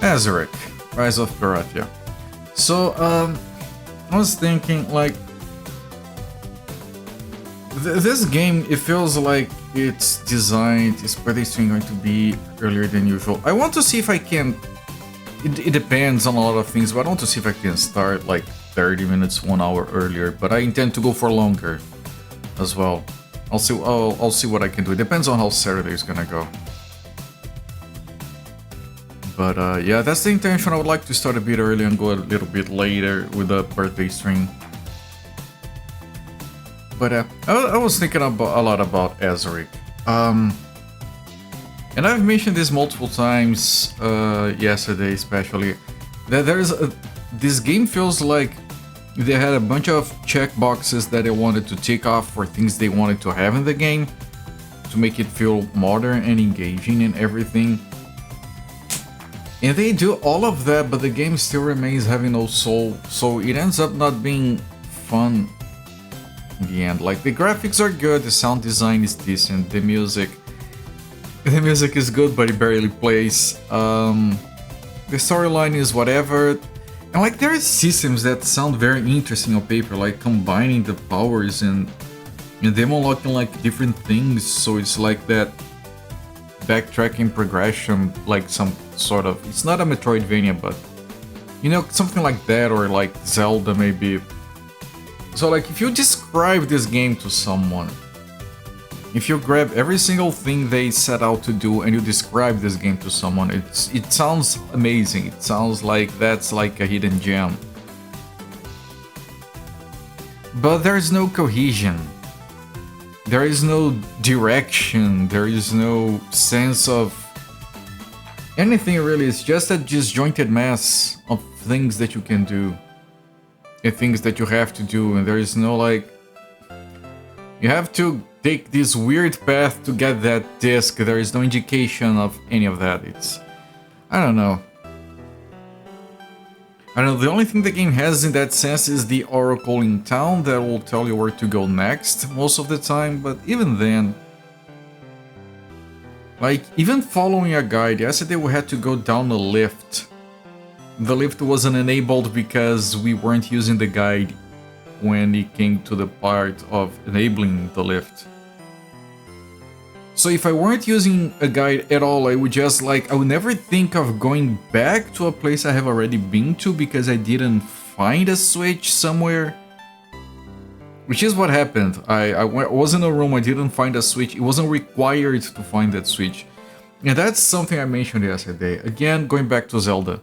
Azurik, Rise of Perathia. So, I was thinking, like, this game, it feels like it's designed, its predicting going to be earlier than usual. I want to see if I can, it depends on a lot of things, but I want to see if I can start like 30 minutes, 1 hour earlier, but I intend to go for longer as well. I'll see what I can do. It depends on how Saturday is gonna go. But yeah, that's the intention. I would like to start a bit early and go a little bit later with the birthday stream. But I was thinking a lot about Azurik. And I've mentioned this multiple times yesterday, especially, that this game feels like they had a bunch of checkboxes that they wanted to tick off for things they wanted to have in the game to make it feel modern and engaging and everything. And they do all of that, but the game still remains having no soul, so it ends up not being fun in the end. Like, the graphics are good, the sound design is decent, the music is good, but it barely plays. The storyline is whatever. And like, there are systems that sound very interesting on paper, like combining the powers and them unlocking like different things, so it's like that backtracking progression, like some sort of, it's not a Metroidvania, but you know, something like that, or like Zelda maybe. So like, if you describe this game to someone, if you grab every single thing they set out to do and you describe this game to someone, it sounds amazing. It sounds like that's like a hidden gem. But there's no cohesion. There is no direction. There is no sense of anything really. It's just a disjointed mess of things that you can do and things that you have to do, and there is no like, you have to take this weird path to get that disc. There is no indication of any of that. It's, I don't know. The only thing the game has in that sense is the oracle in town that will tell you where to go next most of the time, but even then, like, even following a guide, yesterday we had to go down a lift. The lift wasn't enabled because we weren't using the guide when it came to the part of enabling the lift. So if I weren't using a guide at all, I would just like, I would never think of going back to a place I have already been to because I didn't find a switch somewhere. Which is what happened. I was in a room, I didn't find a switch. It wasn't required to find that switch. And that's something I mentioned yesterday. Again, going back to Zelda.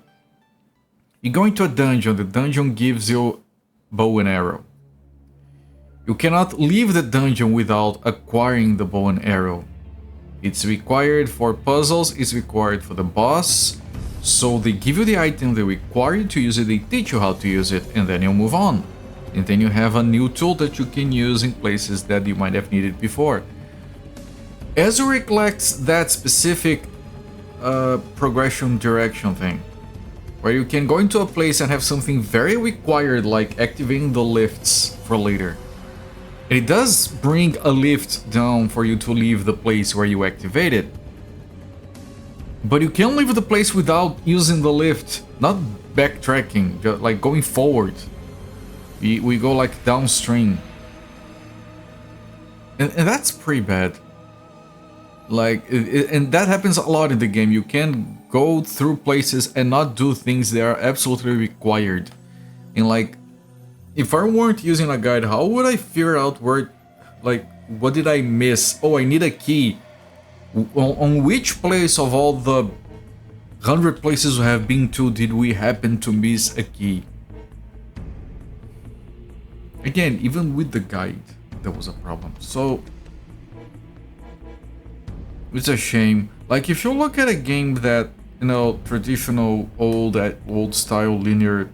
You go into a dungeon, the dungeon gives you bow and arrow. You cannot leave the dungeon without acquiring the bow and arrow. It's required for puzzles, it's required for the boss, so they give you the item, they require you to use it, they teach you how to use it, and then you move on. And then you have a new tool that you can use in places that you might have needed before. Azurik lacks that specific progression direction thing, where you can go into a place and have something very required like activating the lifts for later. It does bring a lift down for you to leave the place where you activate it. But you can leave the place without using the lift, not backtracking, just like going forward. We go like downstream. And that's pretty bad. Like, and that happens a lot in the game. You can go through places and not do things that are absolutely required. And like, if I weren't using a guide, how would I figure out where, like, what did I miss? Oh, I need a key. On which place of all the 100 places we have been to did we happen to miss a key? Again, even with the guide, there was a problem. So, it's a shame. Like, if you look at a game that, you know, traditional old style linear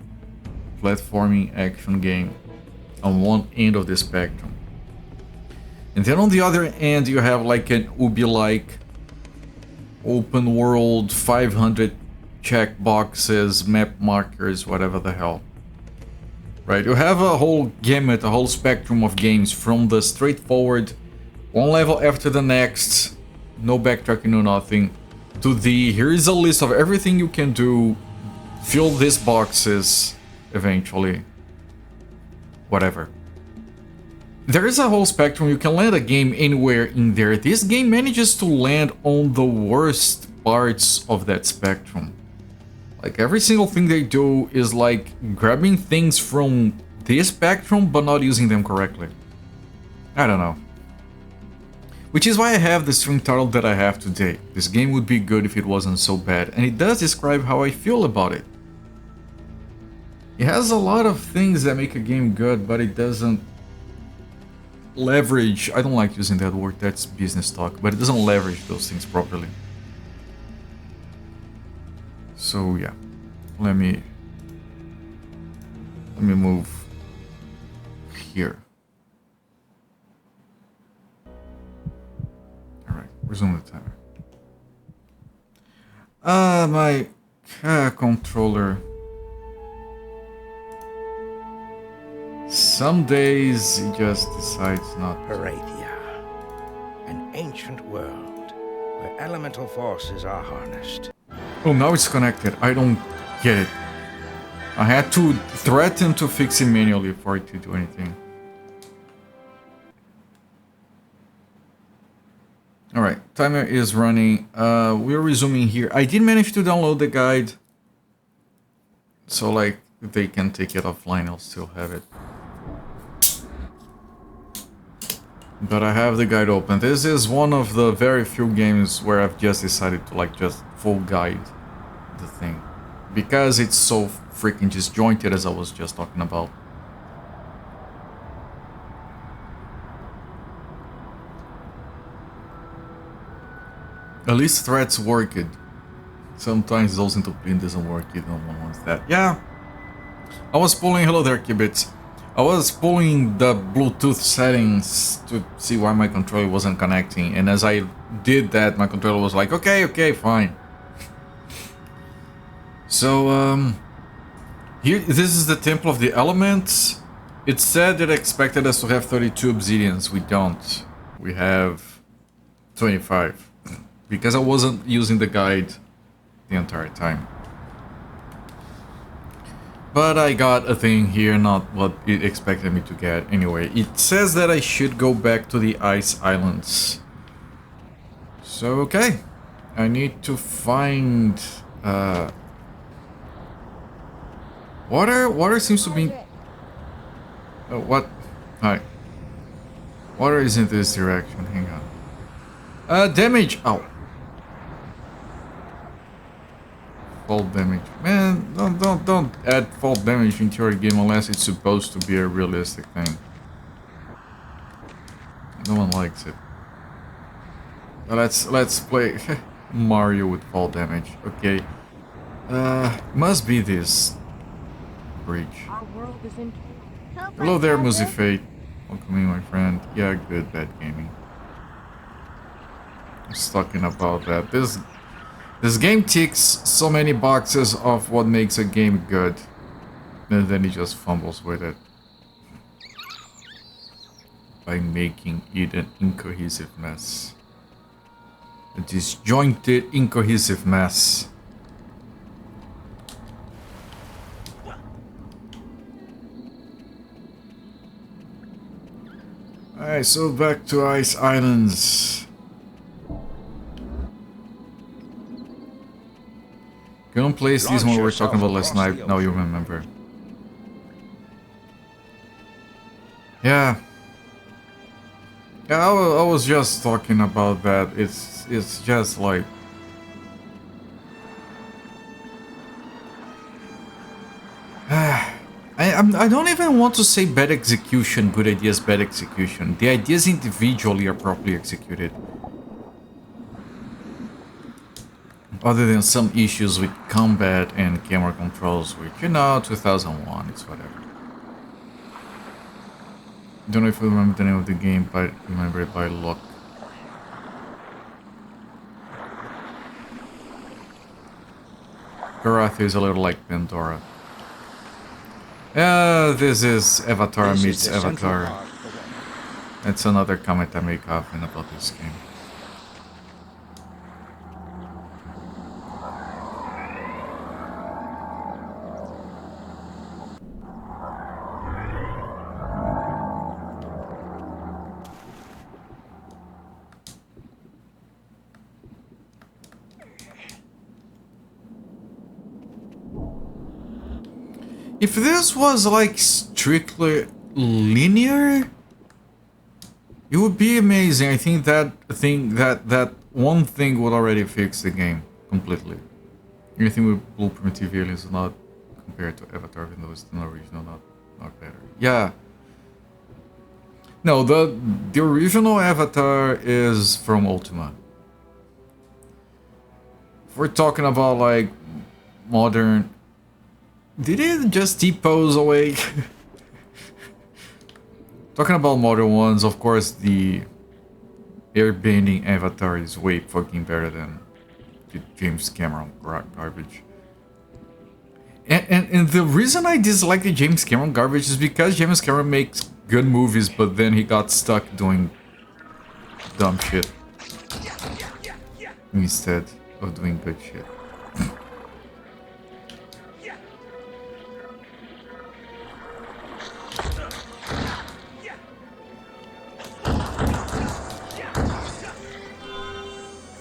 platforming action game on one end of the spectrum, and then on the other end you have like an Ubi-like open world 500 checkboxes, map markers, whatever the hell, right? You have a whole gamut, a whole spectrum of games, from the straightforward one level after the next, no backtracking, no nothing, to the here is a list of everything you can do, fill these boxes eventually, whatever. There is a whole spectrum. You can land a game anywhere in there. This game manages to land on the worst parts of that spectrum. Like every single thing they do is like grabbing things from this spectrum but not using them correctly. I don't know. Which is why I have the string title that I have today. This game would be good if it wasn't so bad, and it does describe how I feel about it. It has a lot of things that make a game good, but it doesn't leverage, I don't like using that word, that's business talk, but it doesn't leverage those things properly. So yeah, let me move here. Alright, resume the timer. My controller. Some days it just decides not to. Perathia, an ancient world where elemental forces are harnessed. Oh, now it's connected. I don't get it. I had to threaten to fix it manually for it to do anything. Alright, timer is running. We're resuming here. I did manage to download the guide. So, like, if they can take it offline, I'll still have it. But I have the guide open. This is one of the very few games where I've just decided to, like, just full guide the thing. Because it's so freaking disjointed, as I was just talking about. At least threats work it. Sometimes those into plane doesn't work, you don't want that. Yeah. I was pulling, hello there, Kibits. I was pulling the Bluetooth settings to see why my controller wasn't connecting, and as I did that, my controller was like, okay, fine. So, here, this is the Temple of the Elements. It said it expected us to have 32 obsidians. We don't. We have 25. Because I wasn't using the guide the entire time. But I got a thing here, not what it expected me to get. Anyway, it says that I should go back to the Ice Islands. So, okay. I need to find... Water? Water seems to be... what? Hi. Water is in this direction, hang on. Damage! Ow. Fall damage. Man, don't add fall damage into your game unless it's supposed to be a realistic thing. No one likes it. Let's play Mario with fall damage. Okay. Must be this bridge. Hello there, Musifate. Welcoming my friend. Yeah, good, bad gaming. I was talking about that. This game ticks so many boxes of what makes a game good, and then he just fumbles with it by making it an incohesive mess. A disjointed, incohesive mess. Alright, so back to Ice Islands. Couldn't place these when we were talking about last night, now you remember. Yeah. Yeah, I was just talking about that. It's just like... I don't even want to say bad execution, good ideas, bad execution. The ideas individually are properly executed. Other than some issues with combat and camera controls, which, you know, 2001, it's whatever. Don't know if I remember the name of the game, but remember it by luck. Perathia is a little like Pandora. This is Avatar meets Avatar. That's another comment I make often about this game. If this was like strictly linear, it would be amazing. I think that one thing would already fix the game completely. Anything with Blueprint TV is not compared to Avatar, even though it's the original, not better. Yeah. No, the original Avatar is from Ultima. If we're talking about like modern, did it just T-pose away? Talking about modern ones, of course, the airbending Avatar is way fucking better than the James Cameron garbage. And the reason I dislike the James Cameron garbage is because James Cameron makes good movies, but then he got stuck doing dumb shit instead of doing good shit.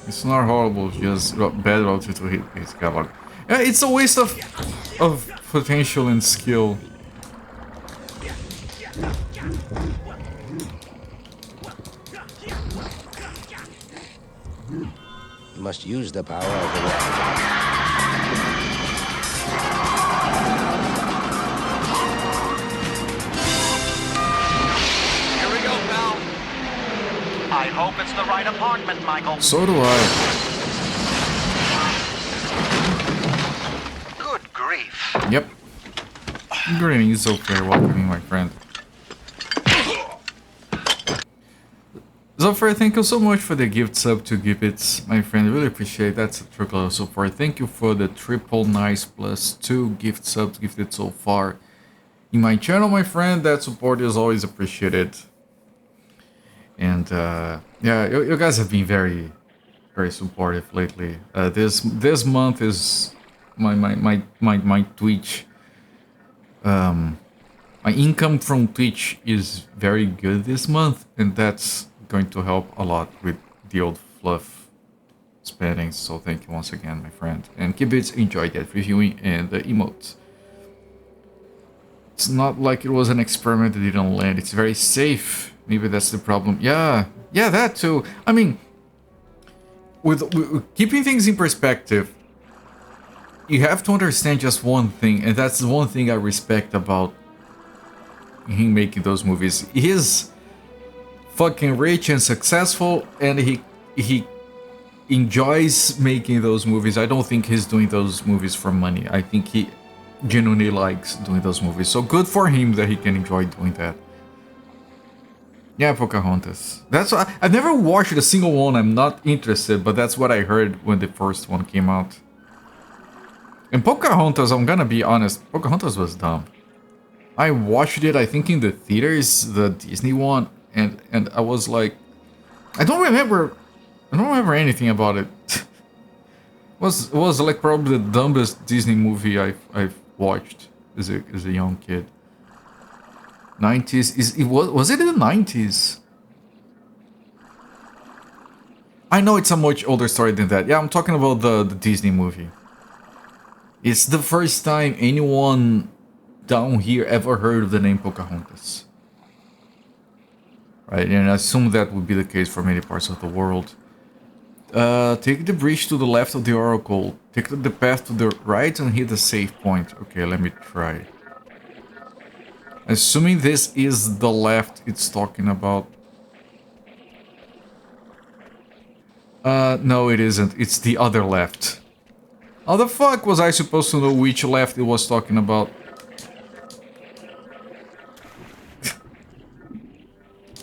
It's not horrible, just bad relative to his catalog. Yeah, it's a waste of potential and skill. You must use the power of the weapon. Here we go, pal. I hope it's the right apartment, Michael. So do I. Good grief. Yep. Greetings, so very welcoming, my friend. Zofar, thank you so much for the gift sub to Gibbets, my friend. Really appreciate that. Triple so far. Thank you for the triple nice plus 2 gift subs gifted so far in my channel, my friend. That support is always appreciated. And yeah, you guys have been very supportive lately. This month is my Twitch. My income from Twitch is very good this month, and that's going to help a lot with the old fluff spending. So thank you once again, my friend. And keep it enjoy that reviewing and the emotes. It's not like it was an experiment that didn't land. It's very safe. Maybe that's the problem. Yeah, that too. I mean, with keeping things in perspective, you have to understand just one thing, and that's the one thing I respect about him making those movies. He's fucking rich and successful, and he enjoys making those movies. I don't think he's doing those movies for money. I think he genuinely likes doing those movies. So good for him that he can enjoy doing that. Yeah, Pocahontas. That's why I've never watched a single one. I'm not interested, but that's what I heard when the first one came out. And Pocahontas, I'm gonna be honest, Pocahontas was dumb. I watched it, I think, in the theaters, the Disney one, and I was like, I don't remember anything about it. It was like probably the dumbest Disney movie I've watched as a young kid. 90s, was it in the 90s? I know it's a much older story than that. Yeah, I'm talking about the Disney movie. It's the first time anyone down here ever heard of the name Pocahontas. Right, and I assume that would be the case for many parts of the world. Take the bridge to the left of the oracle. Take the path to the right and hit the save point. Okay, let me try. Assuming this is the left it's talking about. No it isn't. It's the other left. How the fuck was I supposed to know which left it was talking about?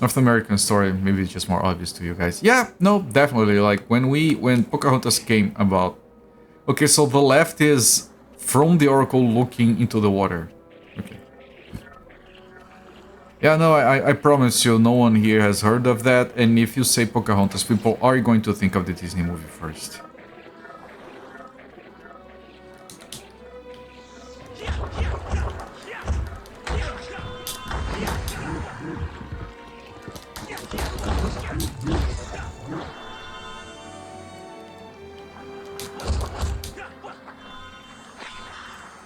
North American story, maybe it's just more obvious to you guys. Yeah, no, definitely. Like when Pocahontas came about. Okay, so the left is from the oracle looking into the water. Okay. Yeah, no, I promise you, no one here has heard of that. And if you say Pocahontas, people are going to think of the Disney movie first.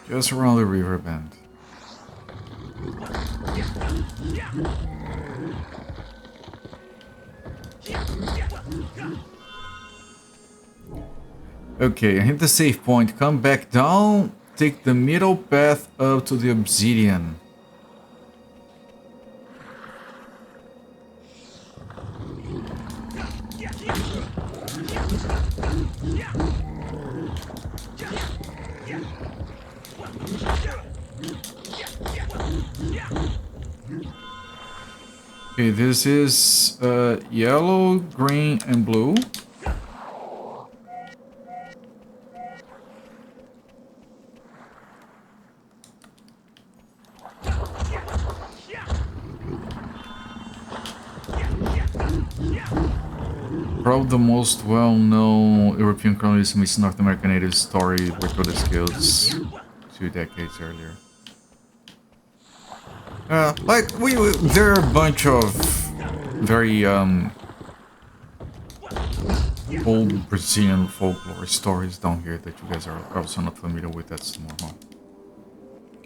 Just around the river bend. Okay, I hit the save point. Come back down. Take the middle path up to the obsidian. Okay, this is yellow, green, and blue. Probably the most well-known European colonialism is North American native story recorded skills 2 decades earlier. Like there are a bunch of very old Brazilian folklore stories down here that you guys are also not familiar with. That's normal.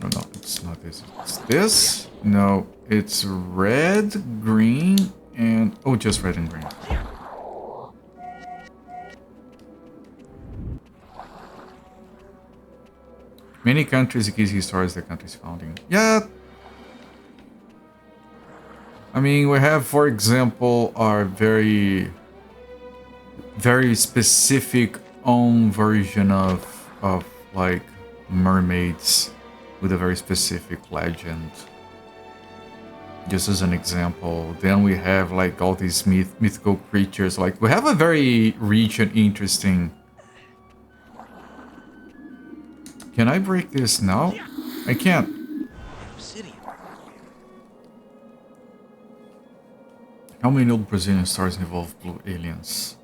Oh, no, it's not this. It's this? No, it's red, green, and oh, just red and green. Many countries accuse stories the country's founding. Yeah. I mean, we have, for example, our very specific own version of like mermaids with a very specific legend. Just as an example. Then we have like all these mythical creatures. Like we have a very rich and interesting. Can I break this now? I can't. How many old Brazilian stories involve blue aliens?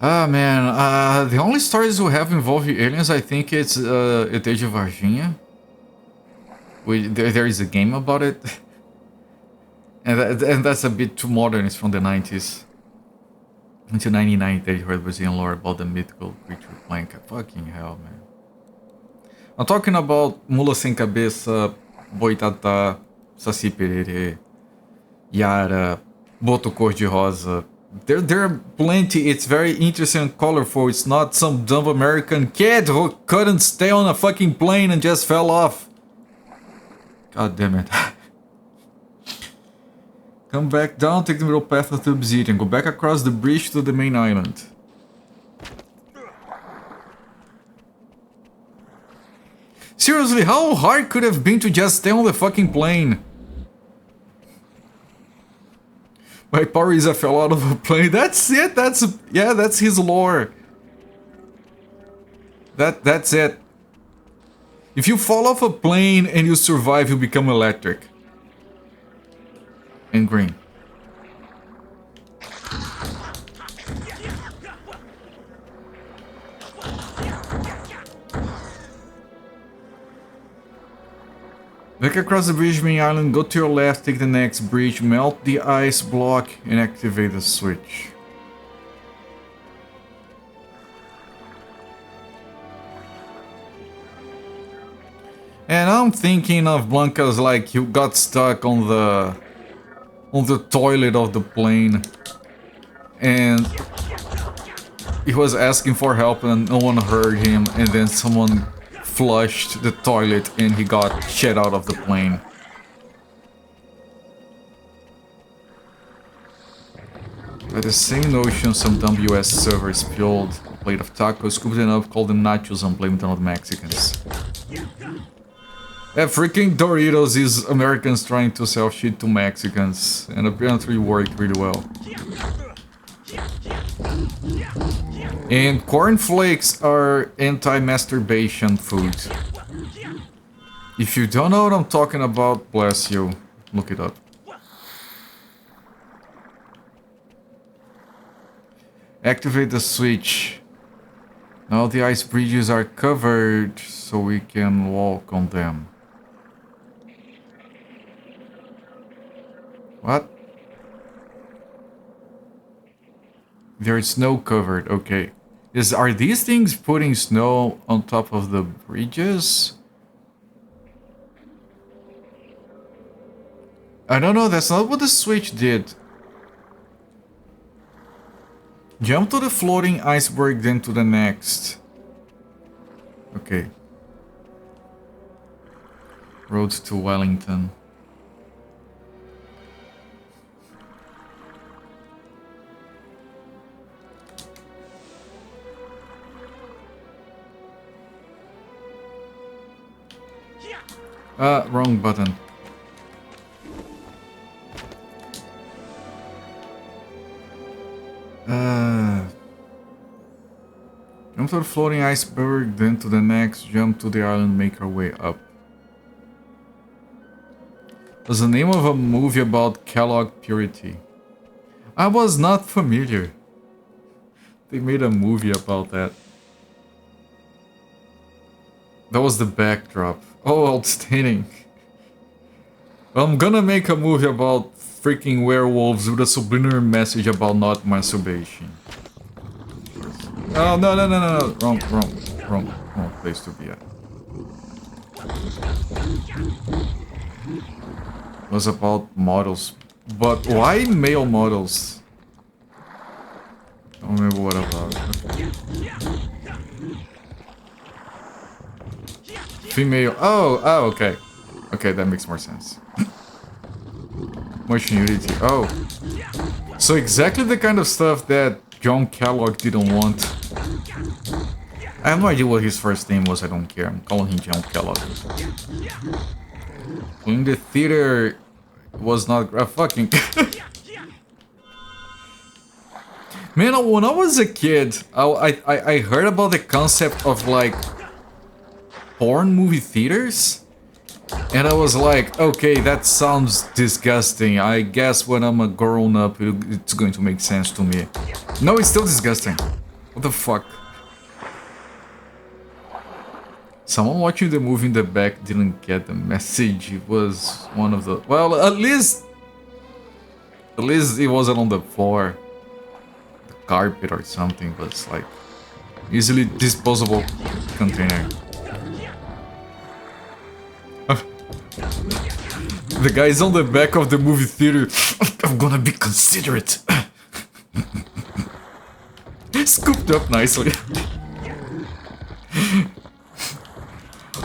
Ah, man. The only stories we have involving aliens, I think it's ET de Varginha. There is a game about it. and that's a bit too modern. It's from the 90s. Until 99, they heard Brazilian lore about the mythical creature Planka. Fucking hell, man. I'm talking about Mula Sem Cabeça, Boitatá, Saci Pererê, Yara, Boto Cor-de-Rosa. There are plenty. It's very interesting and colorful. It's not some dumb American kid who couldn't stay on a fucking plane and just fell off. God damn it. Come back down, take the middle path of the obsidian. Go back across the bridge to the main island. Seriously, how hard could it have been to just stay on the fucking plane? My power is I fell out of a plane. That's it. That's his lore. That's it. If you fall off a plane and you survive, you become electric. And green. Back across the bridge, main island, go to your left, take the next bridge, melt the ice block, and activate the switch. And I'm thinking of Blanca's like you got stuck on the toilet of the plane, and he was asking for help and no one heard him, and then someone flushed the toilet and he got shit out of the plane. By the same notion, some dumb US server spilled a plate of tacos, scooped them up, called them nachos, and blamed them on the Mexicans. Yeah, freaking Doritos is Americans trying to sell shit to Mexicans, and apparently worked really well. And cornflakes are anti-masturbation food. If you don't know what I'm talking about, bless you. Look it up. Activate the switch. Now the ice bridges are covered, so we can walk on them. What? There is snow covered, okay. Are these things putting snow on top of the bridges? I don't know, that's not what the switch did. Jump to the floating iceberg, then to the next. Okay. Road to Wellington. Wrong button. Jump to the floating iceberg, then to the next, jump to the island, make our way up. Was the name of a movie about Kellogg purity. I was not familiar. They made a movie about that. That was the backdrop. Oh, outstanding. I'm gonna make a movie about freaking werewolves with a subliminal message about not masturbation. Oh, no. Wrong place to be at. It was about models. But why male models? I don't remember what about. Okay. Female. Oh, okay. Okay, that makes more sense. Motion Unity. Oh. So exactly the kind of stuff that John Kellogg didn't want. I have no idea what his first name was, I don't care. I'm calling him John Kellogg. In the theater was not fucking... Man, when I was a kid, I heard about the concept of like porn movie theaters. And I was like, okay, that sounds disgusting. I guess when I'm a grown up, it's going to make sense to me. No, it's still disgusting. What the fuck? Someone watching the movie in the back didn't get the message. It was one of the... Well, at least it wasn't on the floor. The carpet or something, but it's like... easily disposable container. The guy's on the back of the movie theater. I'm gonna be considerate. Scooped up nicely.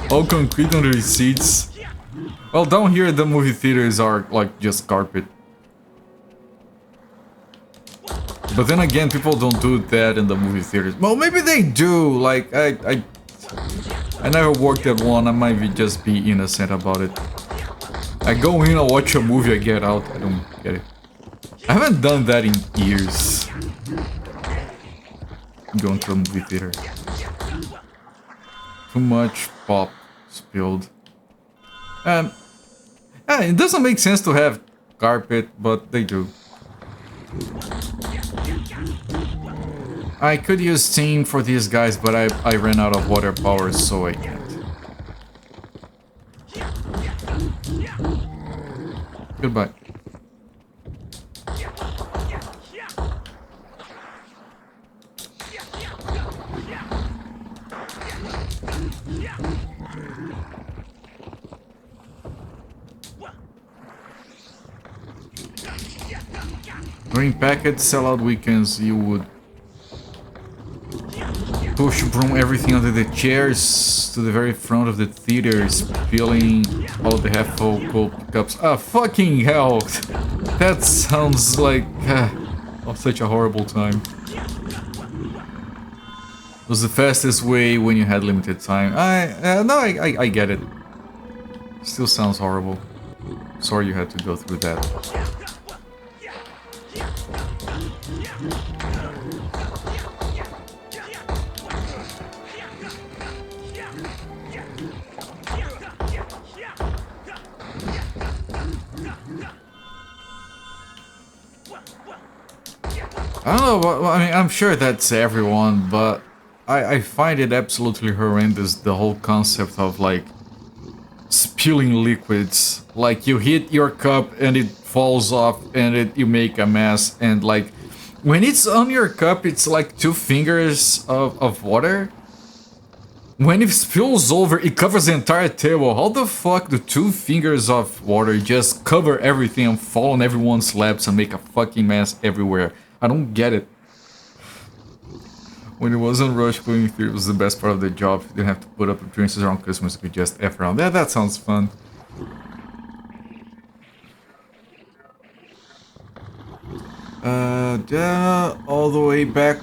All concrete under his seats. Well, down here the movie theaters are like just carpet. But then again, people don't do that in the movie theaters. Well, maybe they do. Like I never worked at one. I might just be innocent about it. I go in, I watch a movie, I get out. I don't get it. I haven't done that in years. Going to a movie theater. Too much pop spilled. It doesn't make sense to have carpet, but they do. I could use steam for these guys, but I ran out of water power, so I can't. Goodbye. Green packets, sellout weekends, you would push broom everything under the chairs to the very front of the theater, spilling all the half-full cold cups. Ah, fucking hell! That sounds like such a horrible time. It was the fastest way when you had limited time. I get it. Still sounds horrible. Sorry you had to go through that. I don't know, I mean, I'm sure that's everyone, but I find it absolutely horrendous, the whole concept of, like, spilling liquids. Like, you hit your cup and it falls off and you make a mess, and, like, when it's on your cup, it's like 2 fingers of water. When it spills over, it covers the entire table. How the fuck do 2 fingers of water just cover everything and fall on everyone's laps and make a fucking mess everywhere? I don't get it. When it wasn't rushed going through, it was the best part of the job. You didn't have to put up appearances around customers, you could just F around. Yeah, that sounds fun. Yeah, all the way back.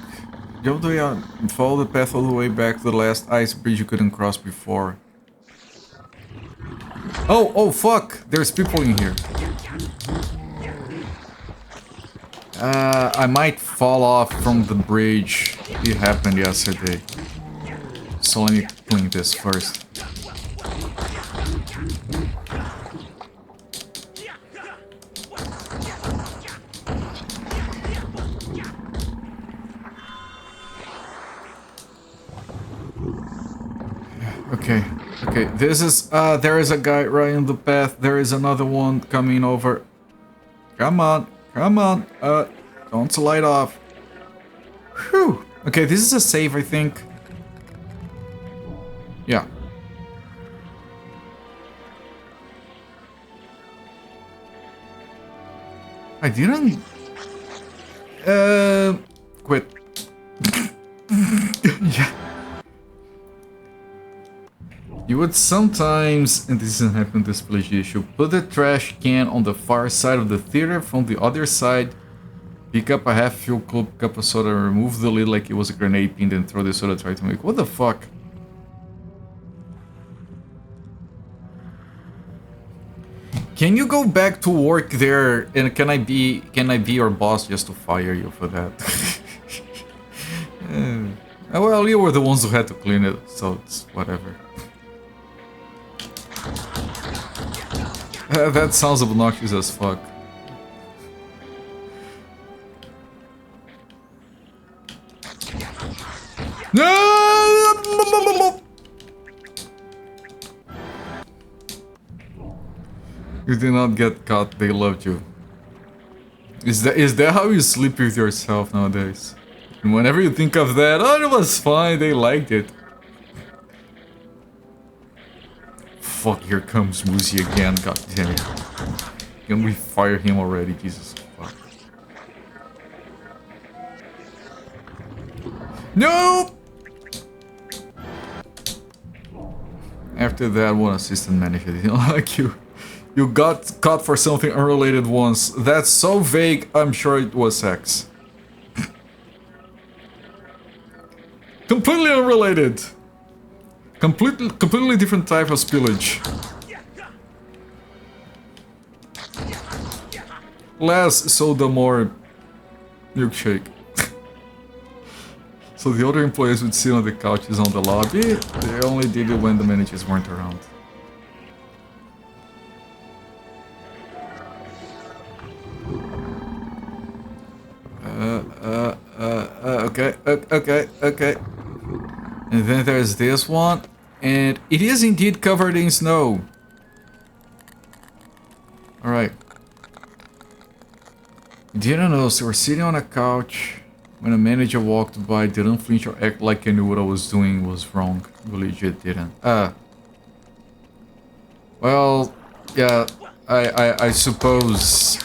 Jump the way out and follow the path all the way back to the last ice bridge you couldn't cross before. Oh fuck! There's people in here. I might fall off from the bridge. It happened yesterday. So let me clean this first. Okay, this is, there is a guy right in the path, there is another one coming over. Come on, don't slide off. Whew. Okay, this is a save, I think. Yeah. I didn't... quit. Yeah. You would sometimes, and this doesn't happen this village issue, put the trash can on the far side of the theater. From the other side, pick up a half-filled cup of soda, remove the lid like it was a grenade pin, then throw the soda, try to make... What the fuck? Can you go back to work there, and can I be your boss just to fire you for that? Well, you were the ones who had to clean it, so it's whatever. That sounds obnoxious as fuck. No! You did not get caught, they loved you. Is that how you sleep with yourself nowadays? And whenever you think of that, oh, it was fine, they liked it. Fuck, here comes Woozy again, god damn it. Can we fire him already, Jesus fuck. No! After that, one assistant manager didn't like you. You got caught for something unrelated once. That's so vague, I'm sure it was sex. Completely unrelated. Completely different type of spillage. Less soda, more milkshake. So the other employees would sit on the couches on the lobby. They only did it when the managers weren't around. Okay. And then there's this one, and it is indeed covered in snow. Alright. Didn't know, so we're sitting on a couch when a manager walked by, didn't flinch or act like I knew what I was doing was wrong. Legit didn't. Well, yeah, I suppose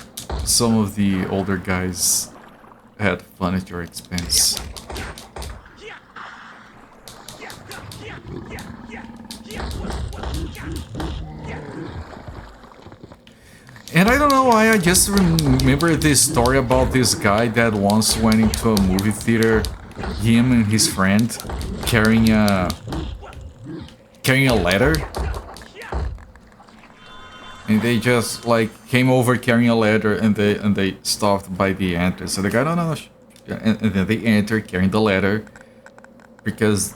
some of the older guys had fun at your expense. And I don't know why, I just remember this story about this guy that once went into a movie theater, him and his friend carrying a letter. And they just like came over carrying a letter, and they stopped by the entrance. So the guy, no, and then they entered carrying the letter because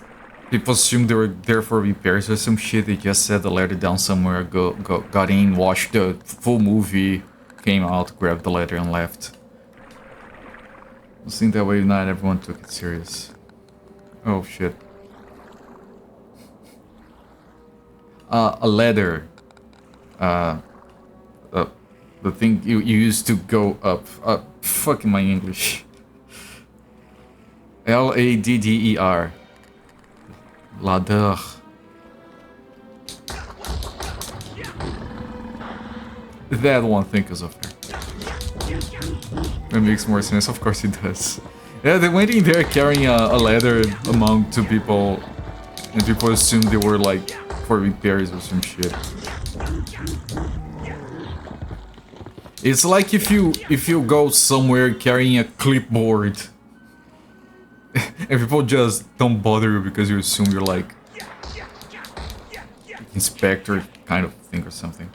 people assumed they were there for repairs or some shit. They just set the letter down somewhere, got in, watched the full movie, came out, grabbed the letter, and left. I think that way not everyone took it serious. Oh shit. A letter. The thing you used to go up. Fucking my English. Ladder. Ladder. That one thing is unfair. That makes more sense, of course it does. Yeah, they went in there carrying a ladder among two people, and people assumed they were like for repairs or some shit. It's like if you go somewhere carrying a clipboard, and people just don't bother you because you assume you're like inspector kind of thing or something.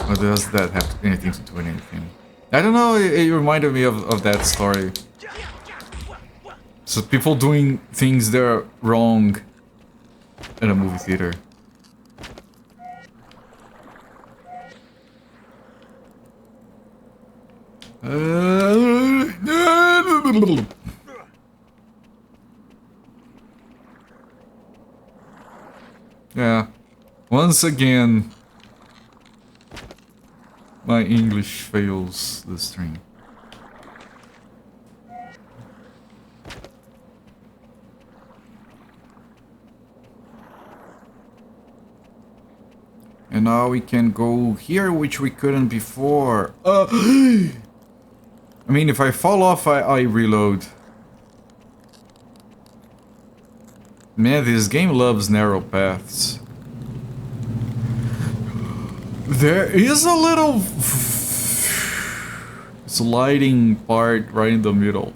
Or does that have anything to do with anything? I don't know, it reminded me of that story. So people doing things that are wrong in a movie theater. Yeah. Once again, my English fails the stream. And now we can go here, which we couldn't before. I mean, if I fall off, I reload. Man, this game loves narrow paths. There is a little sliding part right in the middle.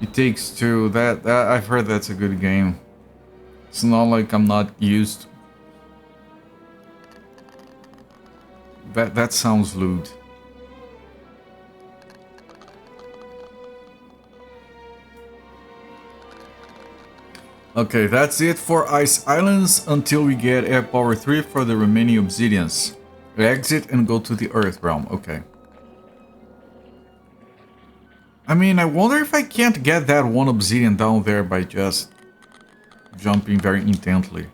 It Takes Two. That I've heard that's a good game. It's not like I'm not used. That sounds lewd. Okay, that's it for Ice Islands until we get Air Power 3 for the remaining obsidians. Exit and go to the Earth Realm. Okay. I mean, I wonder if I can't get that one obsidian down there by just jumping very intently.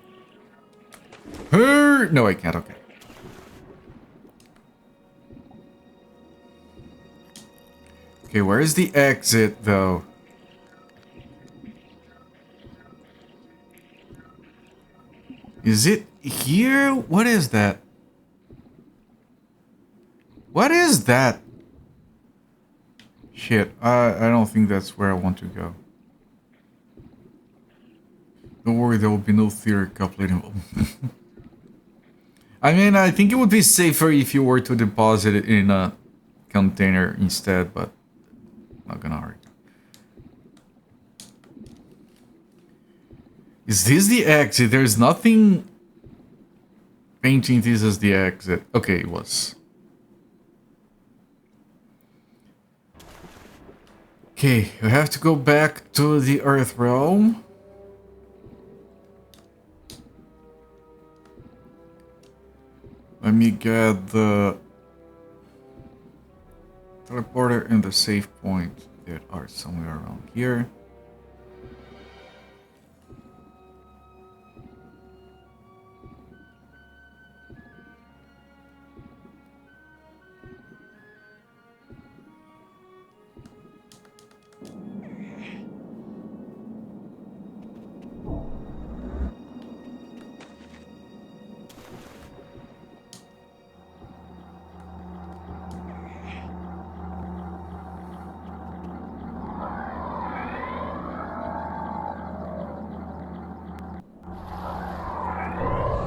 No, I can't. Okay. Okay, where is the exit, though? Is it here? What is that? What is that? Shit, I don't think that's where I want to go. Don't worry, there will be no theory couplet involved. I mean, I think it would be safer if you were to deposit it in a container instead, but not gonna argue. Is this the exit? There's nothing painting this as the exit. Okay, it was. Okay, we have to go back to the Earth Realm. Let me get the teleporter and the save point that are somewhere around here.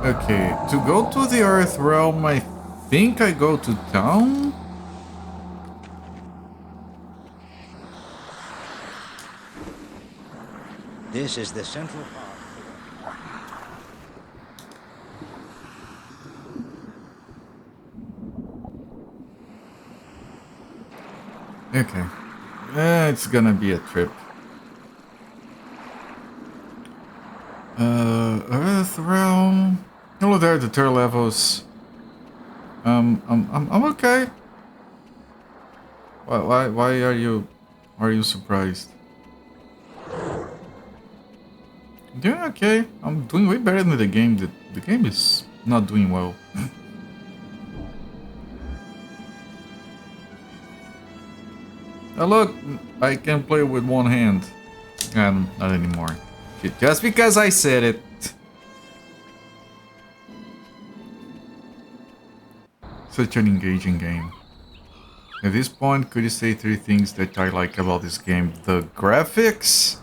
Okay, to go to the Earth Realm, I think I go to town? This is the central part. Okay. It's gonna be a trip. Earth Realm. Hello there, the tier levels. I'm okay. Why are you surprised? Doing okay. I'm doing way better than the game. The game is not doing well. Oh look, I can play with one hand. Not anymore. Shit, just because I said it. Such an engaging game. At this point, could you say 3 things that I like about this game? The graphics,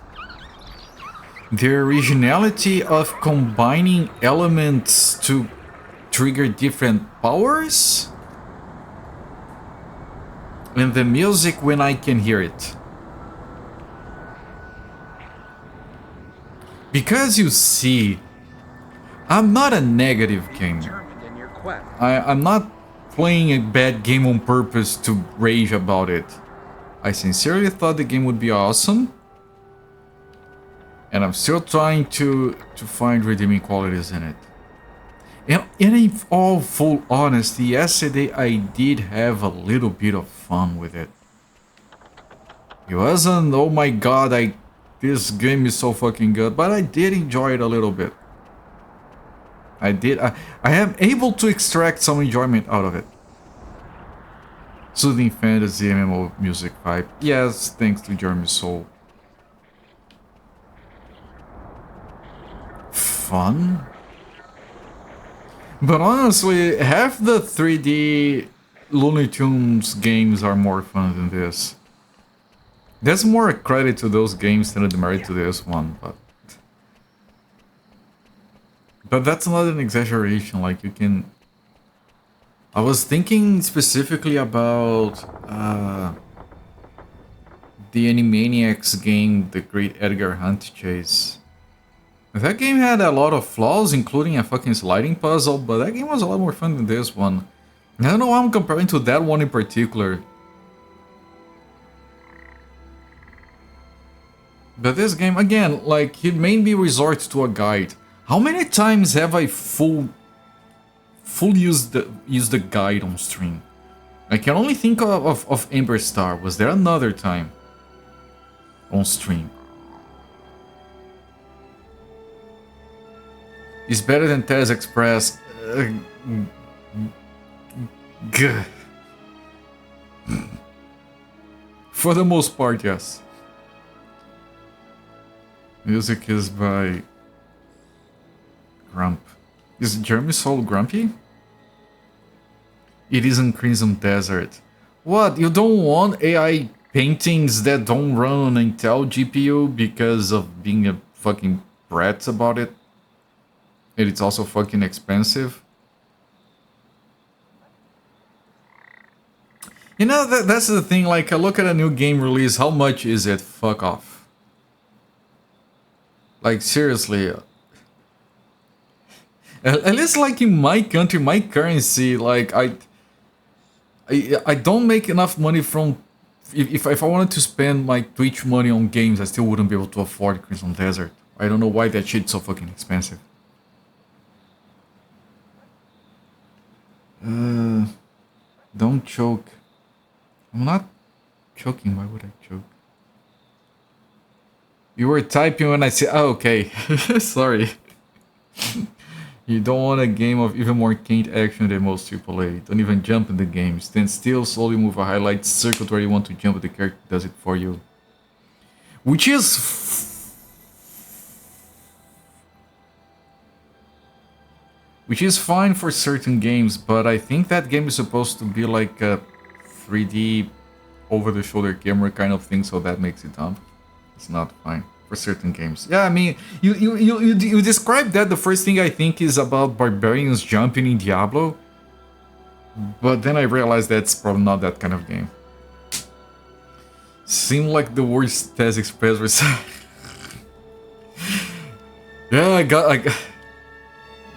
the originality of combining elements to trigger different powers, and the music when I can hear it. Because you see, I'm not a negative gamer. I'm not playing a bad game on purpose to rage about it. I sincerely thought the game would be awesome, and I'm still trying to find redeeming qualities in it. And in all full honesty, yesterday I did have a little bit of fun with it. It wasn't, oh my god, this game is so fucking good, but I did enjoy it a little bit. I am able to extract some enjoyment out of it. Soothing fantasy MMO music vibe. Yes, thanks to Jeremy Soul. Fun? But honestly, half the 3D Looney Tunes games are more fun than this. There's more credit to those games than a demerit to this one, but that's not an exaggeration. Like, you can... I was thinking specifically about the Animaniacs game, The Great Edgar Hunt Chase. That game had a lot of flaws, including a fucking sliding puzzle, but that game was a lot more fun than this one. I don't know why I'm comparing to that one in particular. But this game, again, like, it made me resort to a guide. How many times have I full used the guide on stream? I can only think of Amber Star. Was there another time on stream? It's better than Tez Express. For the most part, yes. Music is by Grump. Is Jeremy Soul grumpy? It is in Crimson Desert. What? You don't want AI paintings that don't run on Intel GPU because of being a fucking brat about it? And it's also fucking expensive? You know, that's the thing, like, I look at a new game release, how much is it? Fuck off. Like, seriously. At least, like, in my country, my currency, like, I don't make enough money from... If I wanted to spend my Twitch money on games, I still wouldn't be able to afford Crimson Desert. I don't know why that shit's so fucking expensive. Don't choke. I'm not choking, why would I choke? You were typing when I said, oh, okay. Sorry. You don't want a game of even more quaint action than most AAA. Don't even jump in the game. Stand still, slowly move a highlight circle where you want to jump, the character does it for you. Which is... Which is fine for certain games, but I think that game is supposed to be like a 3D over-the-shoulder camera kind of thing, so that makes it dumb. It's not fine for certain games. Yeah, I mean, you described that, the first thing I think is about barbarians jumping in Diablo, but then I realized that's probably not that kind of game. Seemed like the worst Tez Express was. Yeah, I got...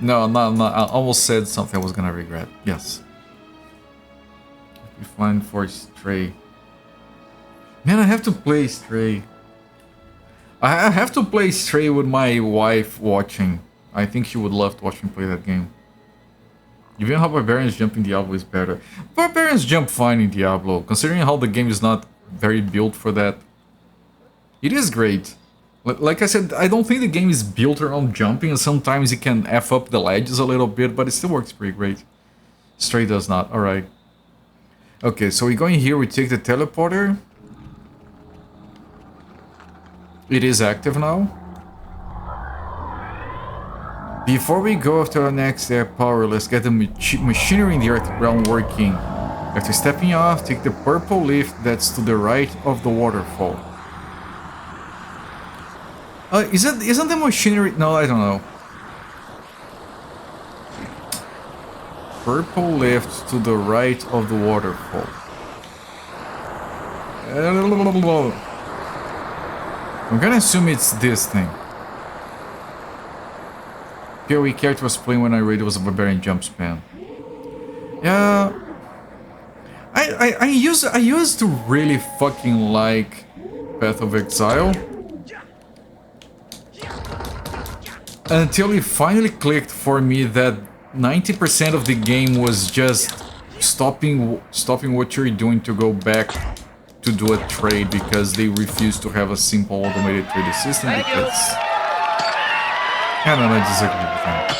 No, I almost said something I was gonna regret. Yes. We find for Stray. Man, I have to play Stray. I have to play Stray with my wife watching. I think she would love to watch me play that game. Even how Barbarians jump in Diablo is better. Barbarians jump fine in Diablo, considering how the game is not very built for that. It is great. Like I said, I don't think the game is built around jumping, and sometimes it can F up the ledges a little bit, but it still works pretty great. Stray does not, alright. Okay, so we go in here, we take the teleporter. It is active now. Before we go after our next air power, let's get the machinery in the earth realm working. After stepping off, take the purple lift that's to the right of the waterfall. Isn't the machinery... No, I don't know. Purple lift to the right of the waterfall. I'm gonna assume it's this thing. PoE character was playing when I raided was a barbarian jump spam. Yeah... I used to really fucking like Path of Exile. Until it finally clicked for me that 90% of the game was just stopping what you're doing to go back to do a trade because they refused to have a simple automated trade system because... I don't know, I disagree with that.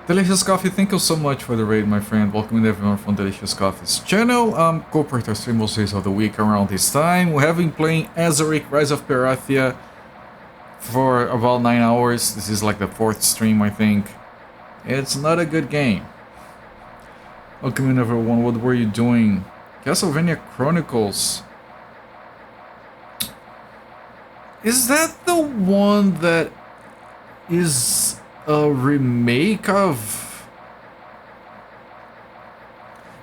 Delicious Coffee, thank you so much for the raid, my friend. Welcome everyone from Delicious Coffee's channel. Corporate stream most days of the week around this time. We have been playing Azurik, Rise of Perathia for about 9 hours. This is like the 4th stream, I think. It's not a good game. Welcome in everyone, what were you doing? Castlevania Chronicles. Is that the one that is a remake of...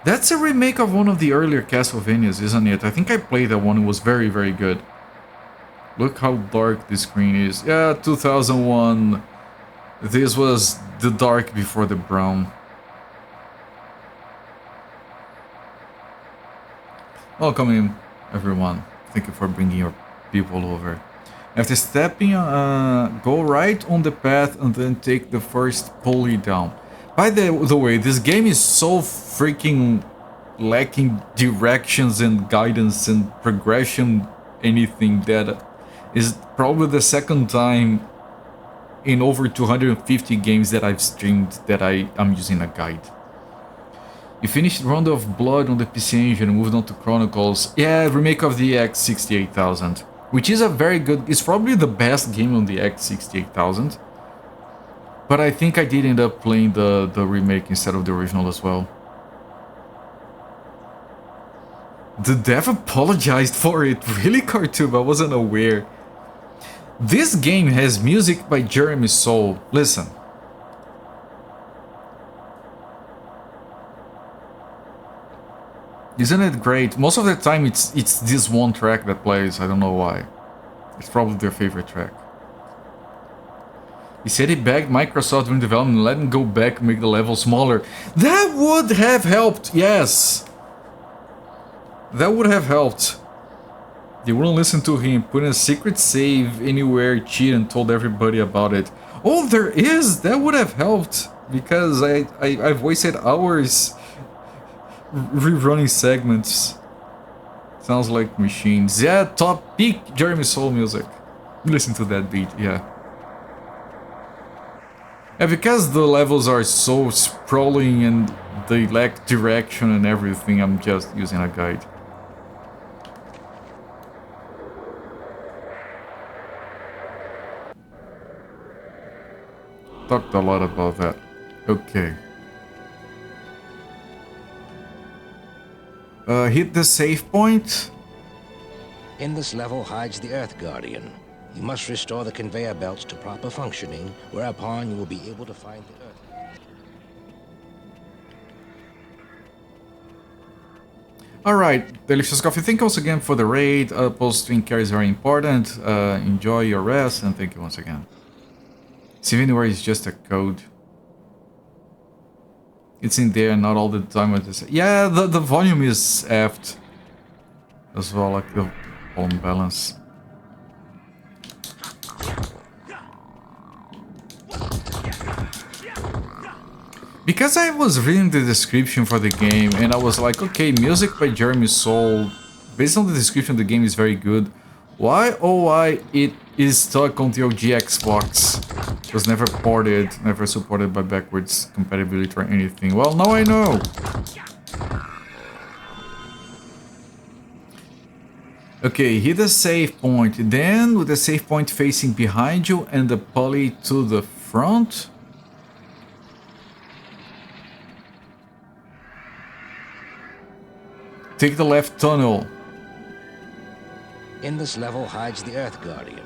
That's a remake of one of the earlier Castlevanias, isn't it? I think I played that one, it was very, very good. Look how dark this screen is. Yeah, 2001. This was the dark before the brown. Welcome in, everyone. Thank you for bringing your people over. After stepping, go right on the path and then take the first pulley down. By the way, this game is so freaking lacking directions and guidance and progression, anything, that is probably the second time in over 250 games that I've streamed that I'm using a guide. You finished Round of Blood on the PC Engine and moved on to Chronicles. Yeah, remake of the X68000. Which is a very good... It's probably the best game on the X68000. But I think I did end up playing the remake instead of the original as well. The dev apologized for it. Really, Cartoon? I wasn't aware. This game has music by Jeremy Soule. Listen. Isn't it great? Most of the time it's this one track that plays. I don't know why. It's probably their favorite track. He said he begged Microsoft during development and let him go back and make the level smaller. That would have helped, yes. That would have helped. They wouldn't listen to him, put in a secret save anywhere, cheat, and told everybody about it. Oh, there is! That would have helped. Because I've wasted hours rerunning segments. Sounds like machines. Yeah, top peak Jeremy Soule music. Listen to that beat, yeah. Yeah, because the levels are so sprawling and they lack direction and everything, I'm just using a guide. Talked a lot about that. Okay. Hit the save point. In this level hides the Earth Guardian. You must restore the conveyor belts to proper functioning, whereupon you will be able to find the Earth. Alright, Delicious Coffee, thank you once again for the raid. Post-stream care is very important. Enjoy your rest, and thank you once again. Save Anywhere is just a code. It's in there, not all the time. Yeah, the volume is effed as well, like the volume balance. Because I was reading the description for the game and I was like, okay, music by Jeremy Soule. Based on the description, the game is very good. Why, oh why, it is stuck on the OG Xbox. It was never ported, never supported by backwards compatibility or anything. Well, now I know. Okay, hit the save point, then with the save point facing behind you and the pulley to the front. Take the left tunnel. In this level hides the Earth Guardian.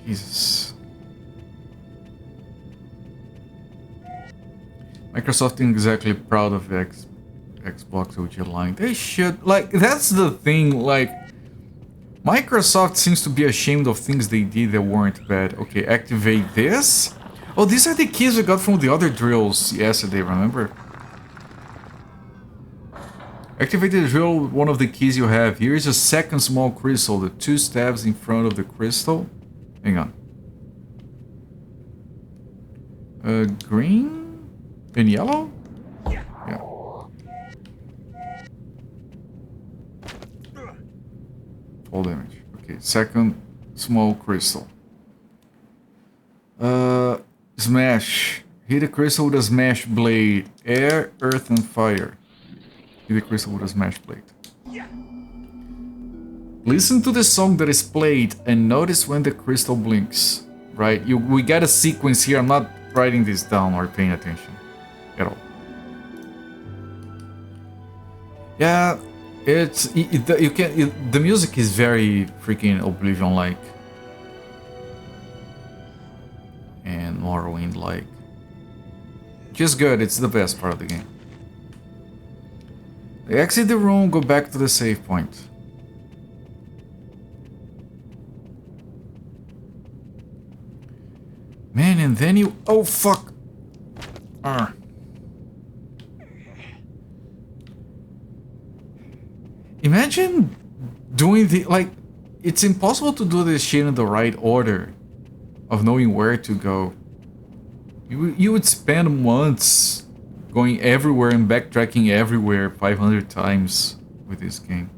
Jesus. Microsoft isn't exactly proud of Xbox OG line. They should, like, that's the thing, like, Microsoft seems to be ashamed of things they did that weren't bad. Okay, activate this. Oh, these are the keys we got from the other drills yesterday, remember? Activate the drill with one of the keys you have. Here is a second small crystal, the 2 stabs in front of the crystal. Hang on. Green? And yellow? Yeah. Full damage. Okay, second small crystal. Smash. Hit the crystal with a smash blade. Air, earth, and fire. Hit the crystal with a smash blade. Listen to the song that is played and notice when the crystal blinks. Right? We got a sequence here. I'm not writing this down or paying attention at all. Yeah, the music is very freaking Oblivion-like and Morrowind-like. Just good. It's the best part of the game. Exit the room. Go back to the save point. Man, and then you... Oh, fuck! Imagine doing the... Like, it's impossible to do this shit in the right order of knowing where to go. You would spend months going everywhere and backtracking everywhere 500 times with this game.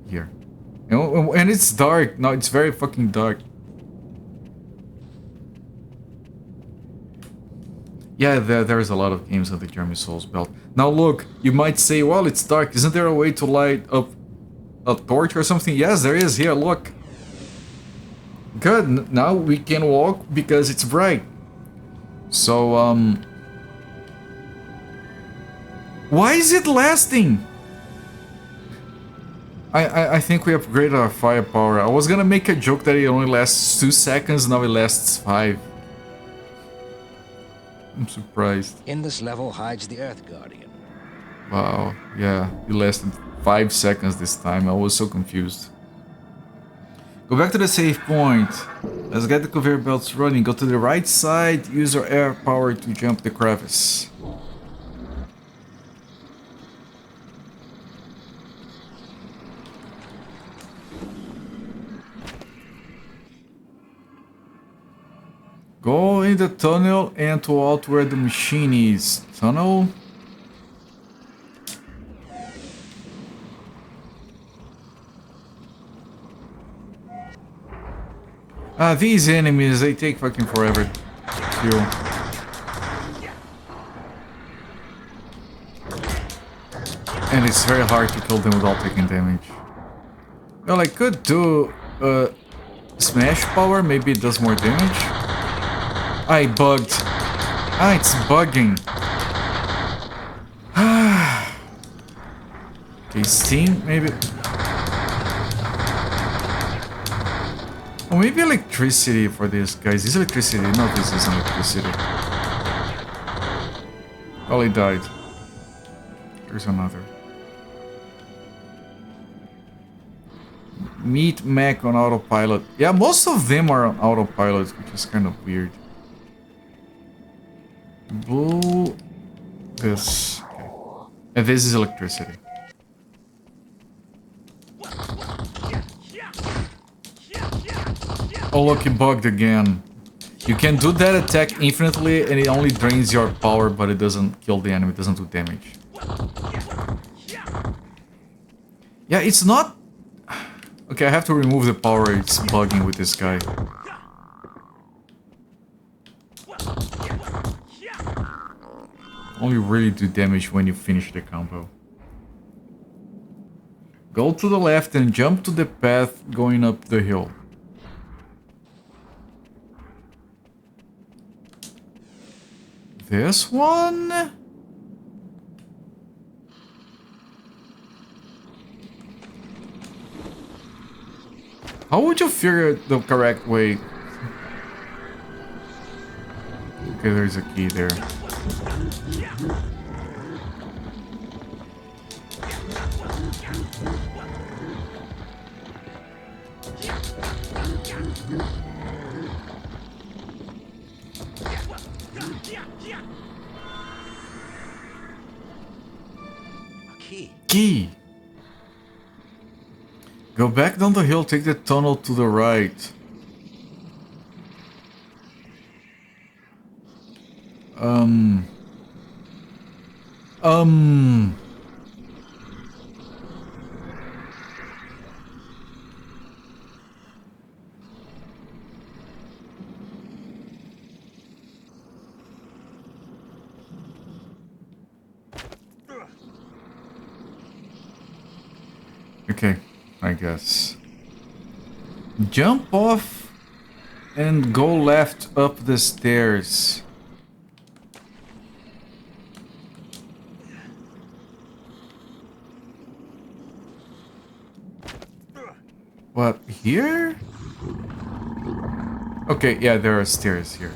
Here. And it's dark. No, it's very fucking dark. Yeah, there's a lot of games on the Jeremy Souls belt. Now look, you might say, well, it's dark. Isn't there a way to light up a torch or something? Yes, there is. Here, look. Good. Now we can walk because it's bright. So, why is it lasting? I think we upgraded our firepower. I was gonna make a joke that it only lasts 2 seconds, now it lasts 5. I'm surprised. In this level hides the Earth Guardian. Wow, yeah, it lasted 5 seconds this time. I was so confused. Go back to the save point. Let's get the conveyor belts running. Go to the right side, use your air power to jump the crevice. Go in the tunnel and to out where the machine is. Tunnel. These enemies, they take fucking forever to kill. And it's very hard to kill them without taking damage. Well, I could do smash power, maybe it does more damage. I bugged. It's bugging. Okay, steam, maybe. Or maybe electricity for this, guys. This is electricity. No, this isn't electricity. Oh, he died. Here's another. Meet Mac on autopilot. Yeah, most of them are on autopilot, which is kind of weird. Blue. This. Okay. And this is electricity. Oh look, it bugged again. You can do that attack infinitely and it only drains your power, but it doesn't kill the enemy, it doesn't do damage. Yeah, it's not... Okay, I have to remove the power. It's bugging with this guy. Only really do damage when you finish the combo. Go to the left and jump to the path going up the hill. This one? How would you figure the correct way? Okay, there's a key there. Key. Go back down the hill, take the tunnel to the right. Okay, I guess. Jump off and go left up the stairs. What, here? Okay, yeah, there are stairs here.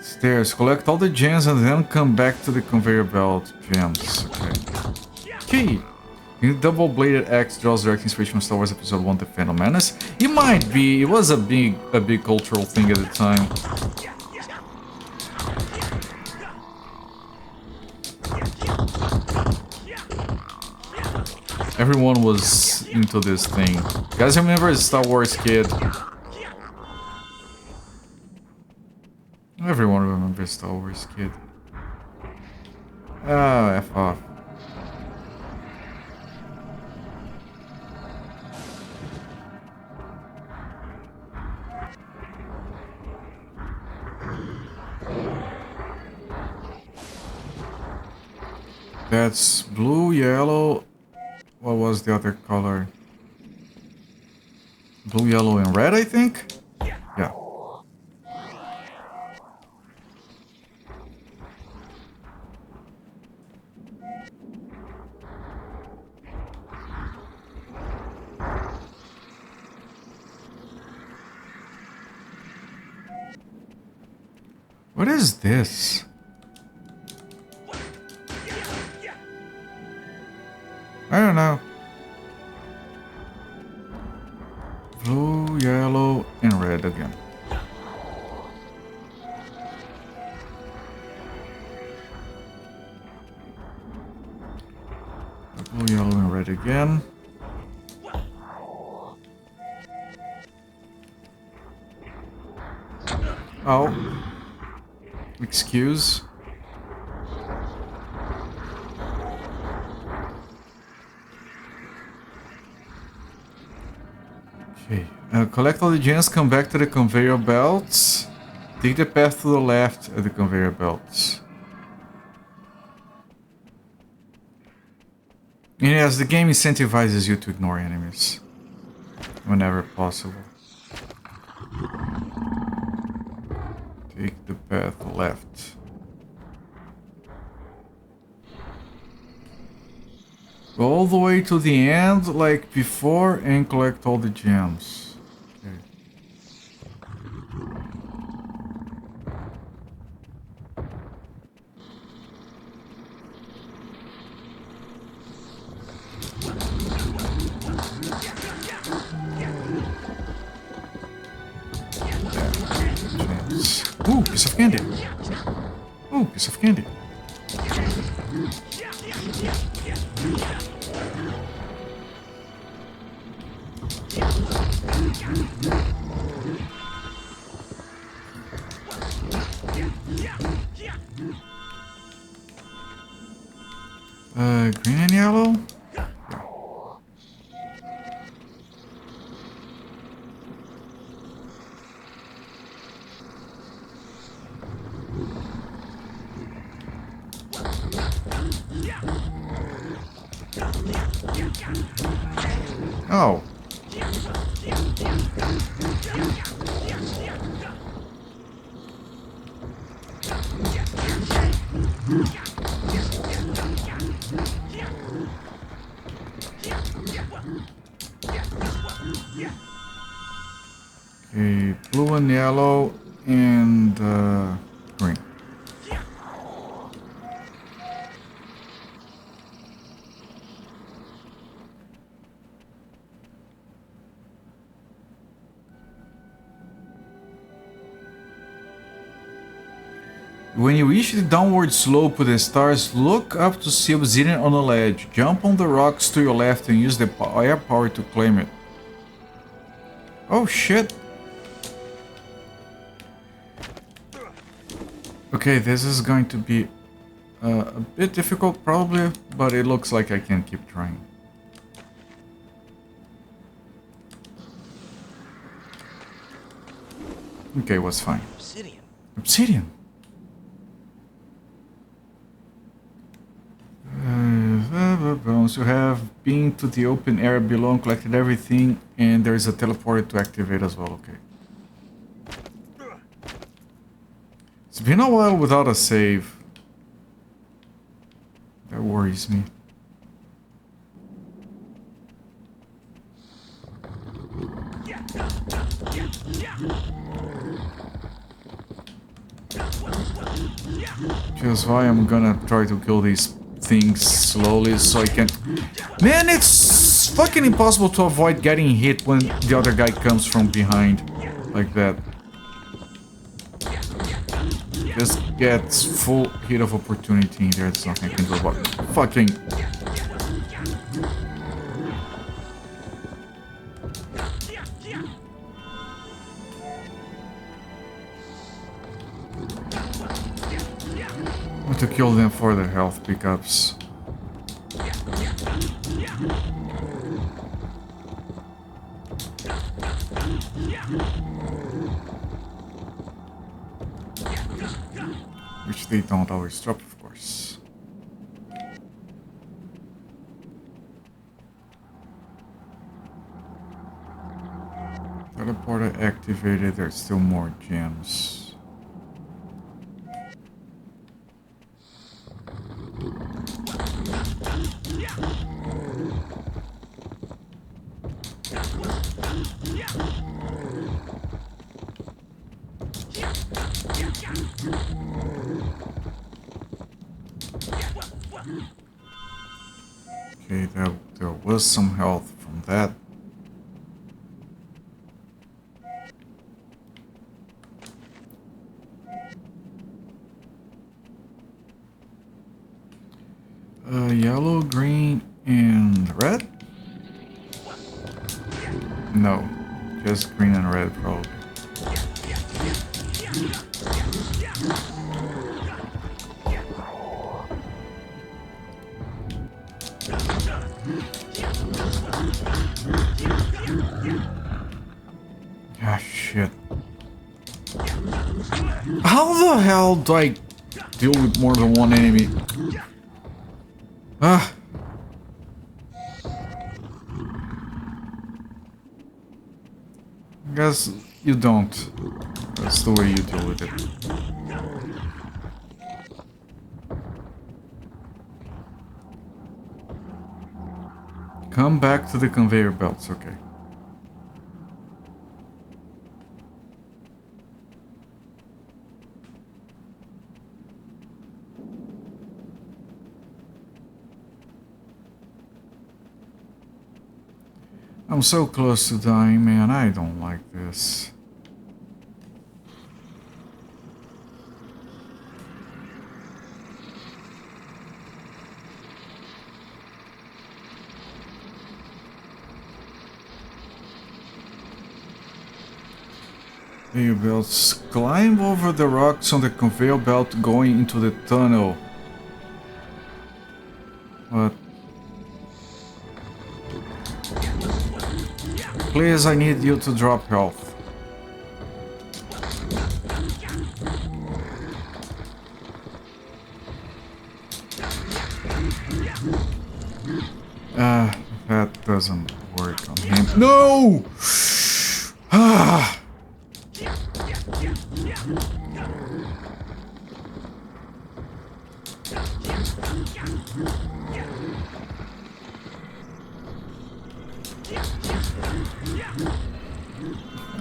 Stairs. Collect all the gems and then come back to the conveyor belt. Gems. Okay. Key. The double-bladed axe draws direct inspiration from Star Wars Episode 1: The Phantom Menace. It might be. It was a big cultural thing at the time. Everyone was into this thing. You guys remember Star Wars Kid? Everyone remembers Star Wars Kid. Ah, F off. That's blue, yellow. What was the other color? Blue, yellow, and red, I think? Yeah. What is this? I don't know. Blue, yellow, and red again. Blue, yellow, and red again. Oh. Excuse. Okay. Collect all the gems, come back to the conveyor belts. Take the path to the left at the conveyor belts. And yes, the game incentivizes you to ignore enemies whenever possible. Take the path left. Go all the way to the end like before and collect all the gems. Okay. Gems. Ooh, piece of candy. Ooh, piece of candy. Green and yellow? Oh. Okay, blue and yellow and green. When you reach the downward slope with the stars, look up to see obsidian on a ledge. Jump on the rocks to your left and use the air power to claim it. Oh shit. Okay, this is going to be a bit difficult probably, but it looks like I can keep trying. Okay, was fine. Obsidian. Obsidian. Once you have been to the open area below and collected everything, and there is a teleporter to activate as well. Okay. It's been a while without a save. That worries me. Which is why I'm gonna try to kill these things slowly so I can... Man, it's fucking impossible to avoid getting hit when the other guy comes from behind like that. Just gets full hit of opportunity. There's nothing I can do about it. Fucking... I want to kill them for their health pickups. Which they don't always drop, of course. Teleporter activated, there's still more gems. Okay, there was some health from that. Yellow, green, and red? No, just green and red probably. Ah, shit. How the hell do I deal with more than one enemy? Ah. I guess you don't. That's the way you deal with it. Come back to the conveyor belts, okay. I'm so close to dying, man. I don't like this. Conveyor belts. Climb over the rocks on the conveyor belt going into the tunnel. What? Please, I need you to drop health. That doesn't work on him. No! Ah!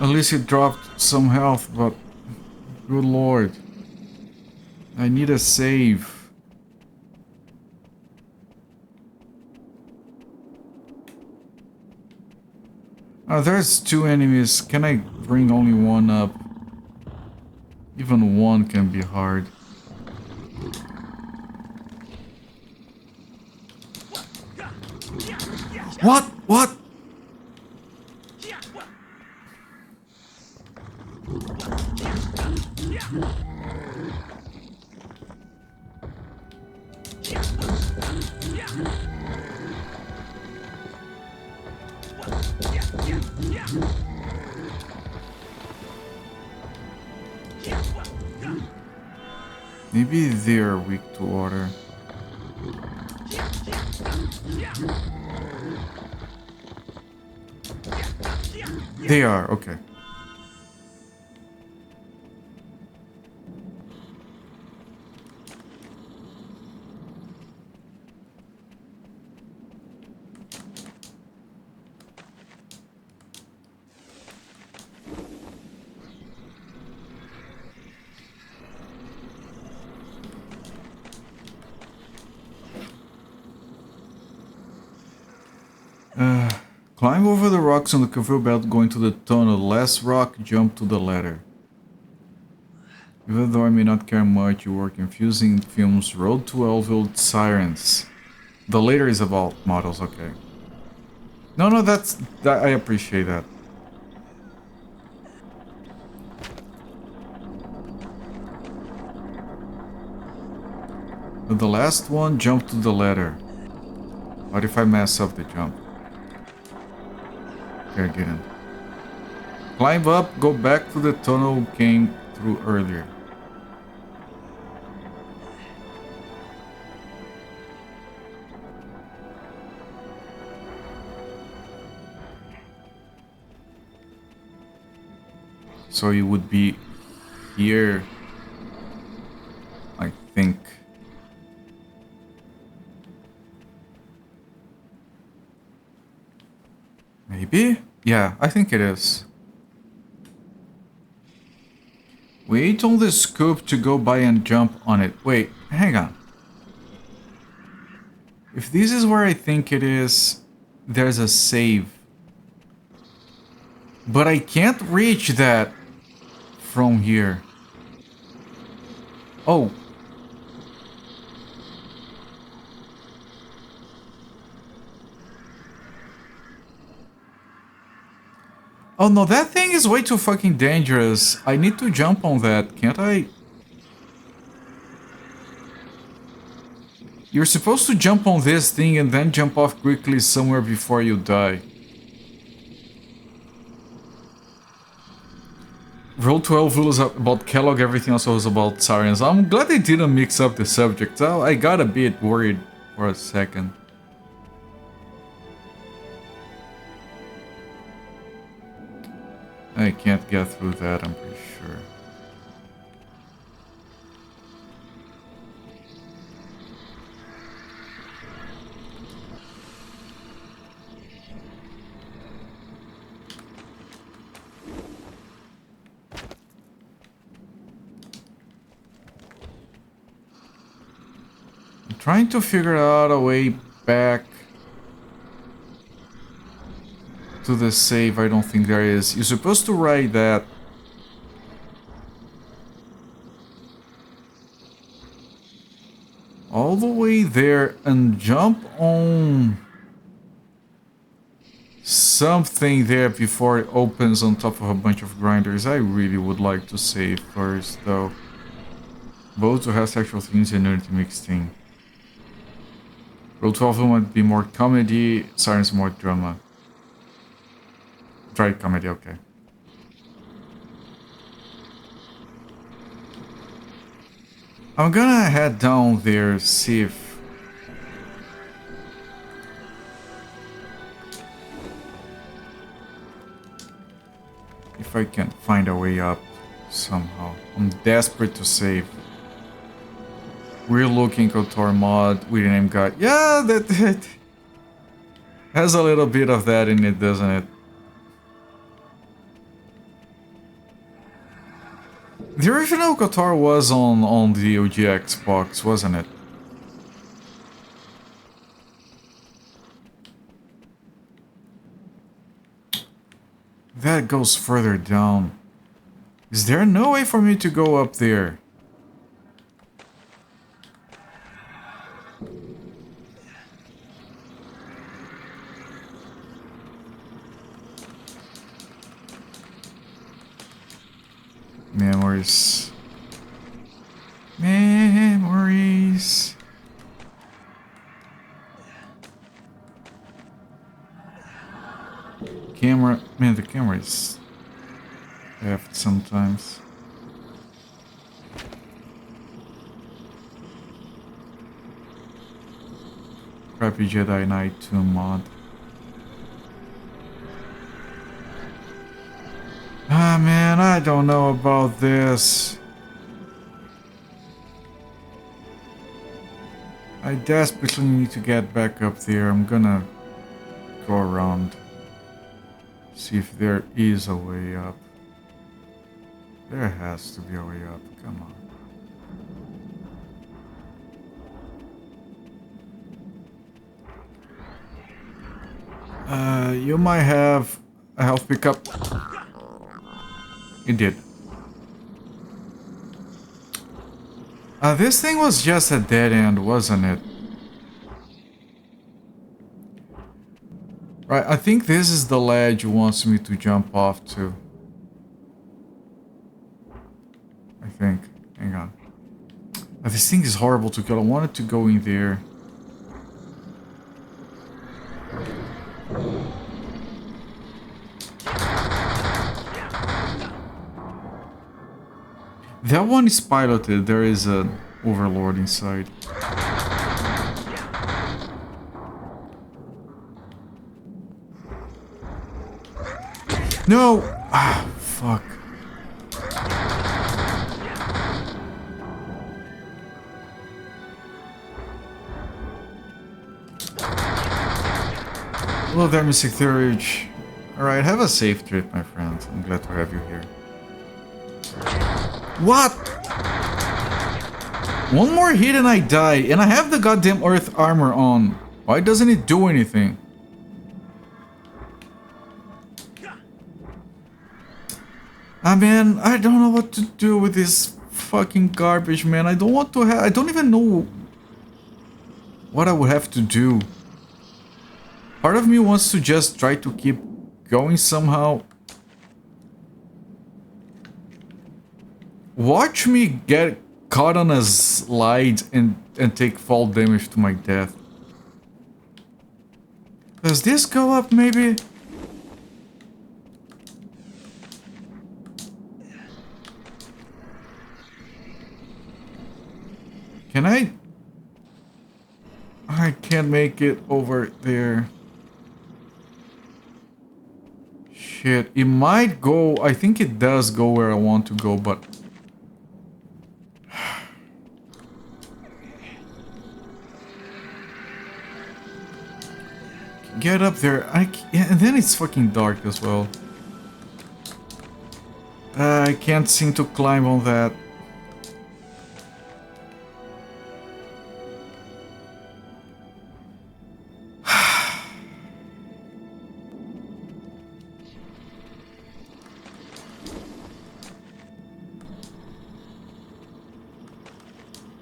At least it dropped some health, but good lord. I need a save. Oh, there's two enemies. Can I bring only one up? Even one can be hard. What? What? Maybe they're weak to water. They are, okay. Climb over the rocks on the conveyor belt going to the tunnel. Last rock, jump to the ladder. Even though I may not care much, you work in fusing films, Road to Elville Sirens. The later is about models, okay. No, I appreciate that. But the last one, jump to the ladder. What if I mess up the jump? Here, get in. Climb up, go back to the tunnel we came through earlier. So you would be here, I think. Maybe? Yeah, I think it is. Wait on the scoop to go by and jump on it. Wait, hang on. If this is where I think it is, there's a save. But I can't reach that from here. Oh. Oh no, that thing is way too fucking dangerous. I need to jump on that, can't I? You're supposed to jump on this thing and then jump off quickly somewhere before you die. Roll 12 was about Kellogg, everything else was about Sirens. I'm glad they didn't mix up the subjects. I got a bit worried for a second. I can't get through that, I'm pretty sure. I'm trying to figure out a way back to the save. I don't think there is. You're supposed to write that. All the way there and jump on something there before it opens on top of a bunch of grinders. I really would like to save first though. Both to have sexual themes and nudity mixed in. Roll 12 might be more comedy, Sirens more drama. Try comedy, okay. I'm gonna head down there, see if I can find a way up somehow. I'm desperate to save. We're looking KOTOR mod with name guide. Yeah, that has a little bit of that in it, doesn't it? The original KOTOR was on the OG Xbox, wasn't it? That goes further down. Is there no way for me to go up there? Memories. Memories. Camera. Man, the camera is effed sometimes. Crappy Jedi Knight 2 mod. Ah, man, I don't know about this. I desperately need to get back up there. I'm gonna go around. See if there is a way up. There has to be a way up. Come on. You might have a health pickup. It did. This thing was just a dead end, wasn't it? Right, I think this is the ledge it wants me to jump off to. I think. Hang on. This thing is horrible to kill. I wanted to go in there. That one is piloted. There is an overlord inside. No! Ah, fuck. Hello there, Mystic Thurge. Alright, have a safe trip, my friend. I'm glad to have you here. What? One more hit and I die, and I have the goddamn Earth armor on. Why doesn't it do anything? Ah, man, I don't know what to do with this fucking garbage, man. I don't want to have... I don't even know what I would have to do. Part of me wants to just try to keep going somehow. Watch me get caught on a slide and take fall damage to my death. Does this go up, maybe? Can I? I can't make it over there. Shit, it might go... I think it does go where I want to go, but... Get up there. Yeah, and then it's fucking dark as well. I can't seem to climb on that.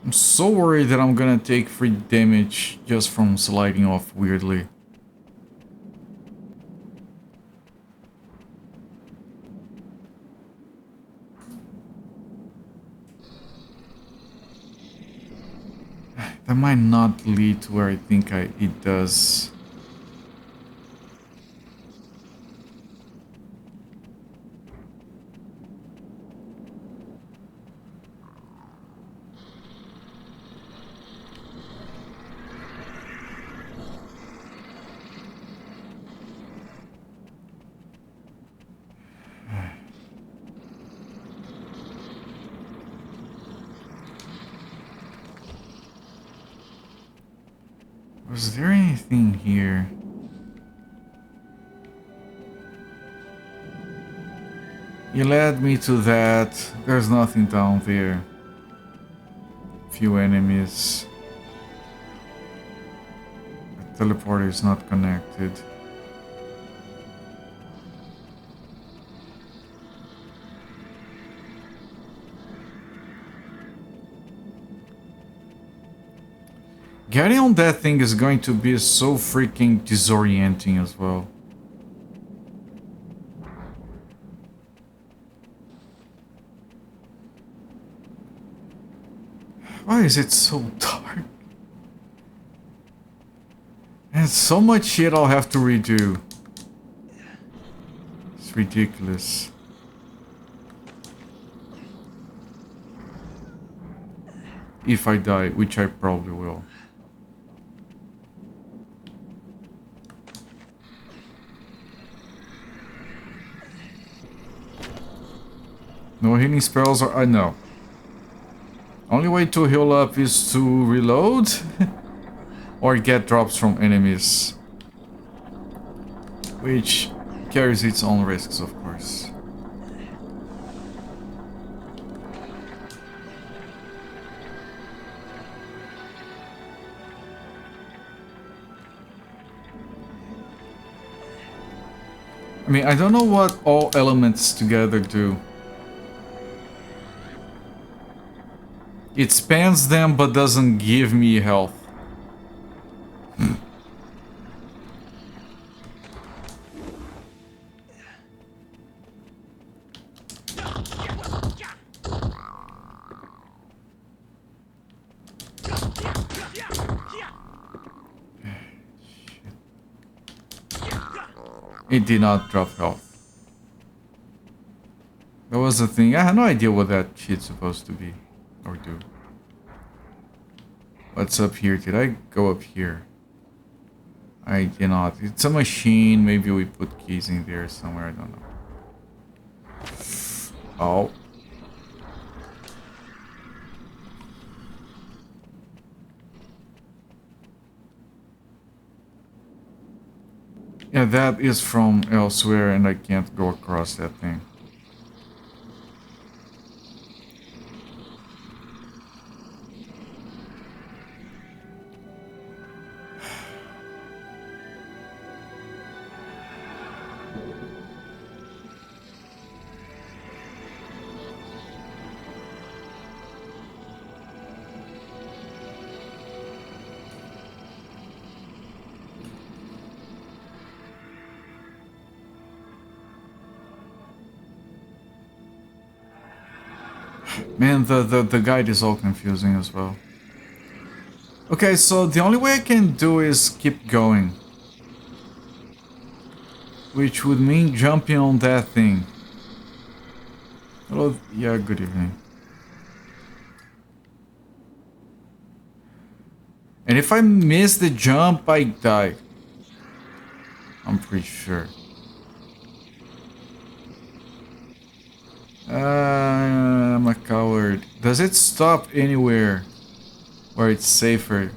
I'm so worried that I'm gonna take free damage just from sliding off weirdly. That might not lead to where I think it does. Was there anything here? You led me to that. There's nothing down there. Few enemies. The teleporter is not connected. Getting on that thing is going to be so freaking disorienting as well. Why is it so dark? And so much shit I'll have to redo. It's ridiculous. If I die, which I probably will. No healing spells or I know. Only way to heal up is to reload or get drops from enemies. Which carries its own risks, of course. I mean, I don't know what all elements together do. It spans them but doesn't give me health. It did not drop health. That was the thing. I had no idea what that shit's supposed to be. Or do. What's up here? Did I go up here? I did not. It's a machine. Maybe we put keys in there somewhere. I don't know. Oh. Yeah, that is from elsewhere and I can't go across that thing. Man, the guide is all confusing as well. Okay, so the only way I can do is keep going. Which would mean jumping on that thing. Hello, yeah, good evening. And if I miss the jump, I die. I'm pretty sure. I'm a coward. Does it stop anywhere where it's safer?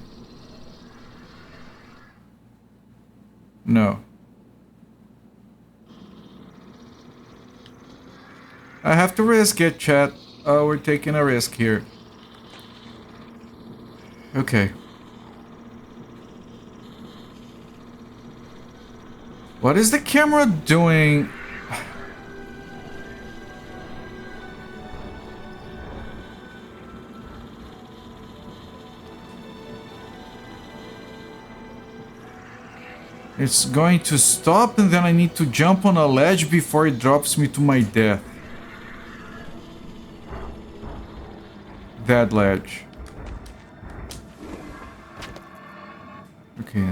No. I have to risk it, chat. We're taking a risk here. Okay. What is the camera doing? It's going to stop and then I need to jump on a ledge before it drops me to my death. That ledge. Okay.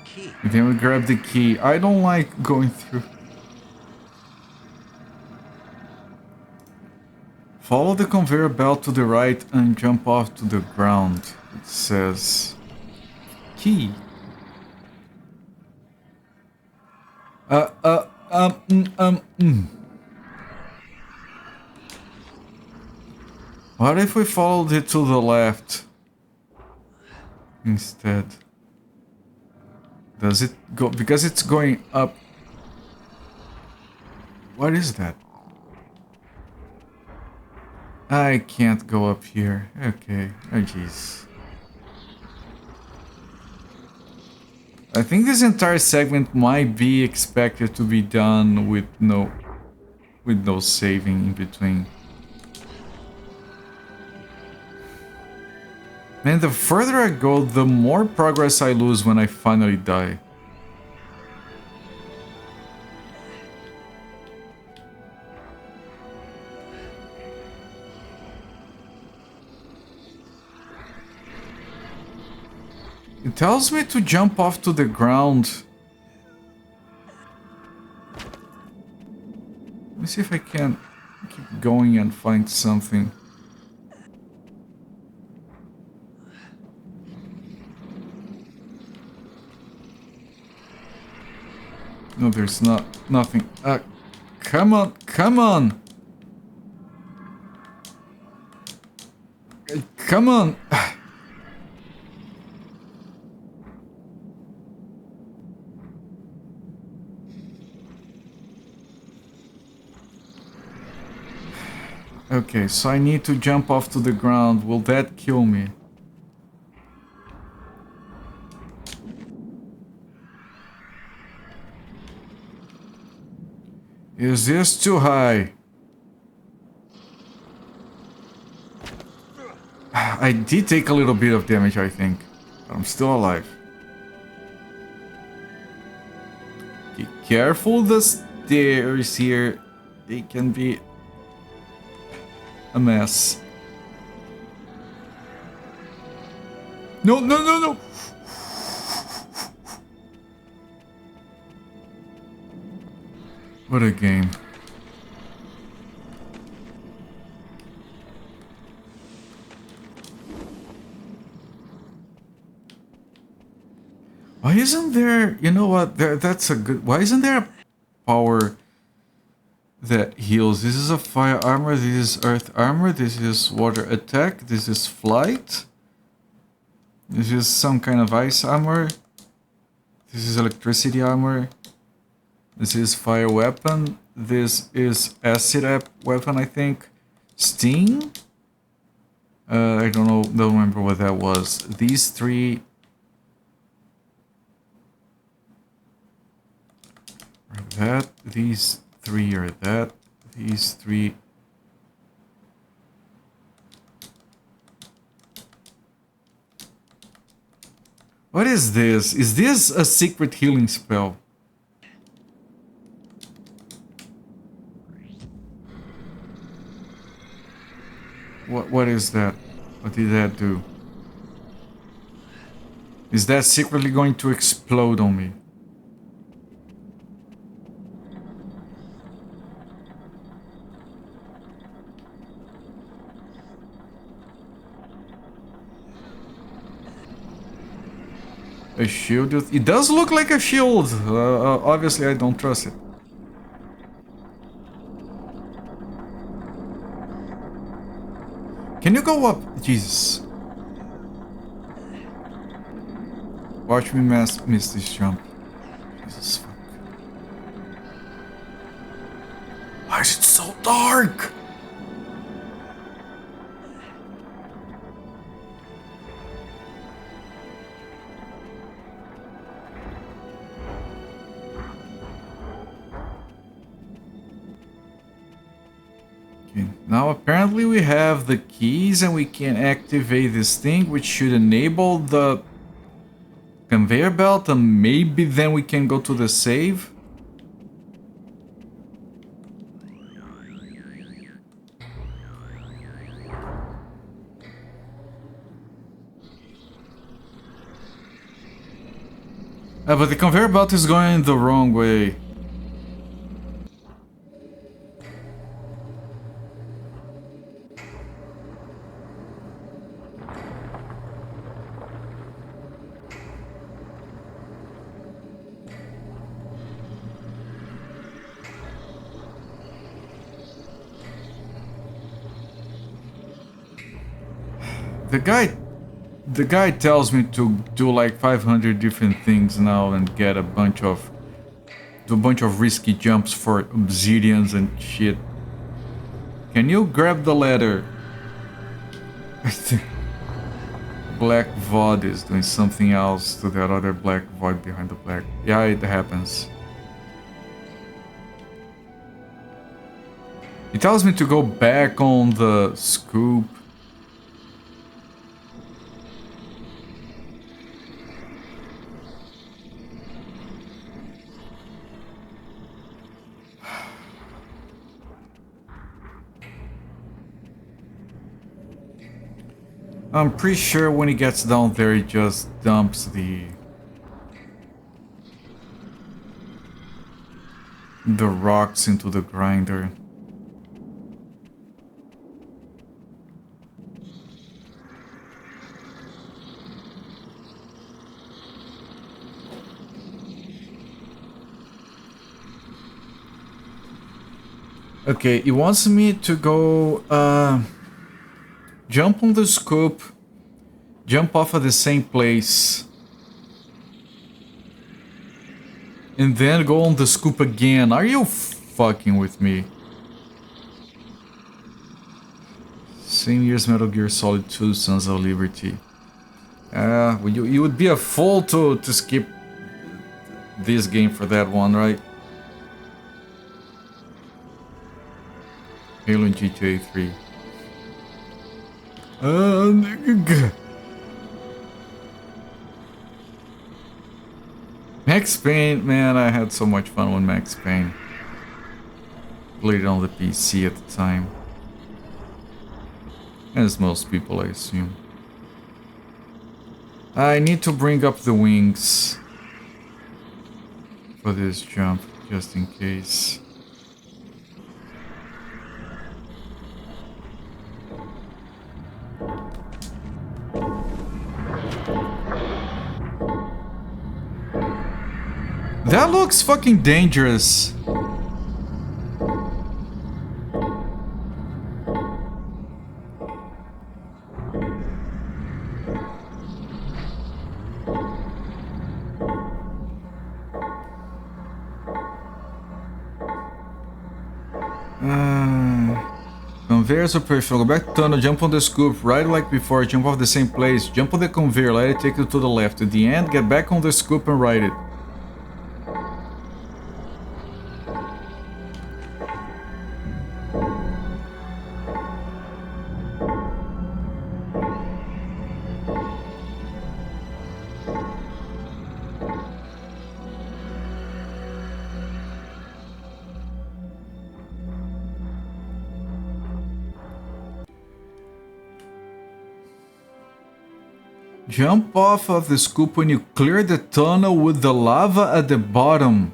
Key. And then we grab the key. I don't like going through. Follow the conveyor belt to the right and jump off to the ground. It says key. Uh, uh, um, mm, um, mm. What if we followed it to the left instead? Does it go? Because it's going up. What is that? I can't go up here. Okay. Oh, jeez. I think this entire segment might be expected to be done with no saving in between. Man, the further I go, the more progress I lose when I finally die. It tells me to jump off to the ground. Let me see if I can keep going and find something. No, there's nothing. Come on, come on! Come on! Okay, so I need to jump off to the ground. Will that kill me? Is this too high? I did take a little bit of damage, I think. But I'm still alive. Be careful the stairs here. They can be a mess. No, no, no, no! What a game. Why isn't there... You know what? That's a good... Why isn't there a power that heals? This is a fire armor, this is earth armor, this is water attack, this is flight. This is some kind of ice armor. This is electricity armor. This is fire weapon. This is acid weapon, I think. Sting? I don't remember what that was. These three are that. These three are that. These three. What is this? Is this a secret healing spell? What is that? What did that do? Is that secretly going to explode on me? A shield? It does look like a shield. Obviously, I don't trust it. Can you go up? Jesus. Watch me miss this jump. Jesus fuck. Why is it so dark? Now apparently we have the keys and we can activate this thing, which should enable the conveyor belt, and maybe then we can go to the save. But the conveyor belt is going the wrong way. The guy tells me to do like 500 different things now and get do a bunch of risky jumps for obsidians and shit. Can you grab the ladder? I think Black VOD is doing something else to that other Black VOD behind the black. Yeah, it happens. He tells me to go back on the scoop. I'm pretty sure when he gets down there, he just dumps the rocks into the grinder. Okay, he wants me to go, jump on the scoop, jump off at the same place, and then go on the scoop again. Are you fucking with me? Same year as Metal Gear Solid 2, Sons of Liberty. You would be a fool to skip this game for that one, right? Halo and GTA 3. Max Payne, man, I had so much fun with Max Payne. Played it on the PC at the time. As most people, I assume. I need to bring up the wings for this jump, just in case. That looks fucking dangerous. Conveyors operational. Go back to tunnel, jump on the scoop, ride like before, jump off the same place, jump on the conveyor, let it take you to the left. At the end, get back on the scoop and ride it. Jump off of the scoop when you clear the tunnel with the lava at the bottom.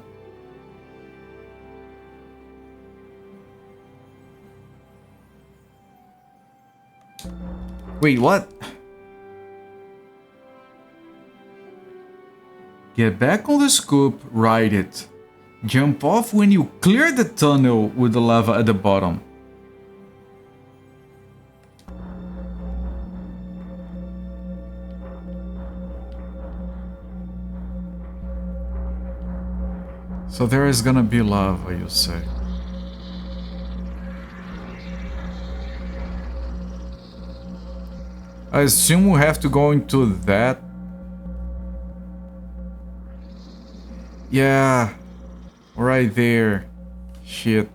Wait, what? Get back on the scoop, ride it. Jump off when you clear the tunnel with the lava at the bottom. So there is gonna be lava, you say? I assume we have to go into that. Yeah, right there. Shit.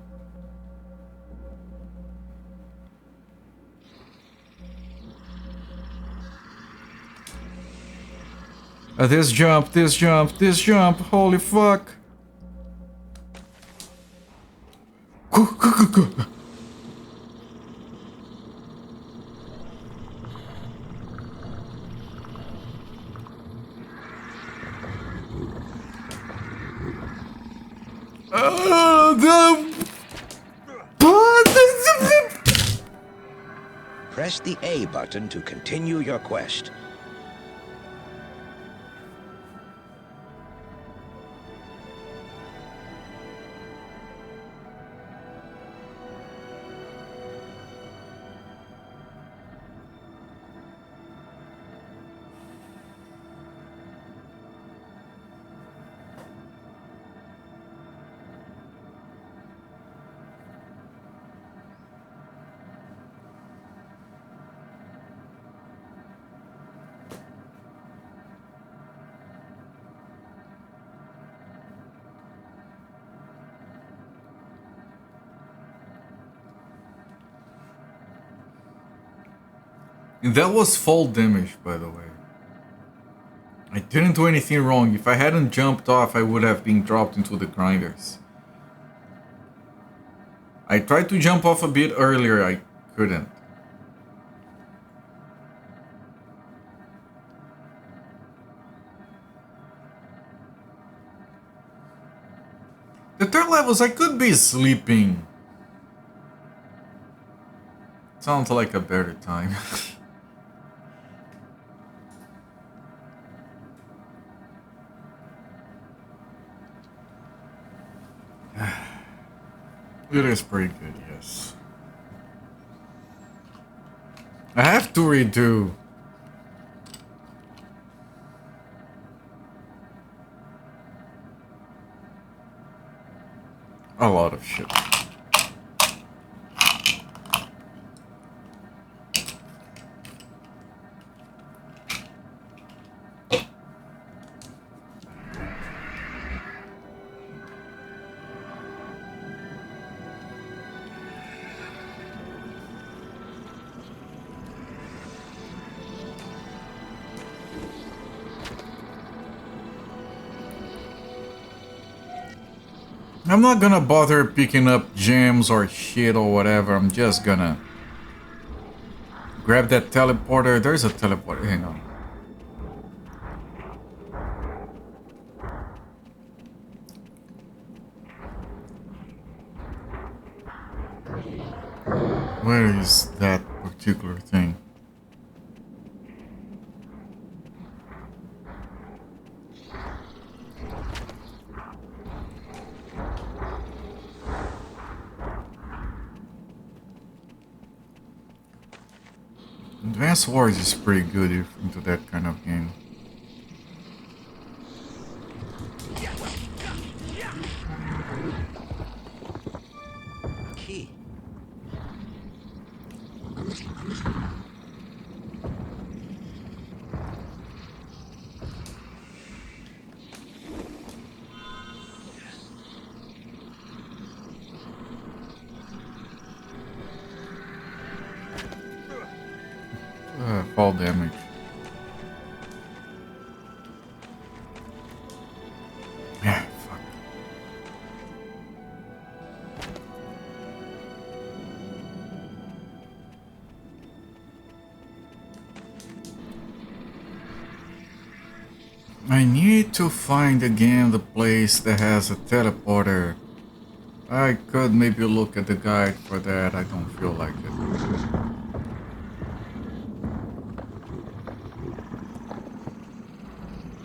This jump, holy fuck. Press the A button to continue your quest. That was fall damage, by the way. I didn't do anything wrong. If I hadn't jumped off, I would have been dropped into the grinders. I tried to jump off a bit earlier, I couldn't. The third levels, I could be sleeping. Sounds like a better time. It is pretty good, yes. I have to redo a lot of shit. I'm not gonna bother picking up gems or shit or whatever. I'm just gonna grab that teleporter. There's a teleporter. Hang on. Where is that particular thing? Advanced Wars is pretty good if into that kind of game. Key. Fall damage. Yeah, fuck. I need to find again the place that has a teleporter. I could maybe look at the guide for that. I don't feel like it.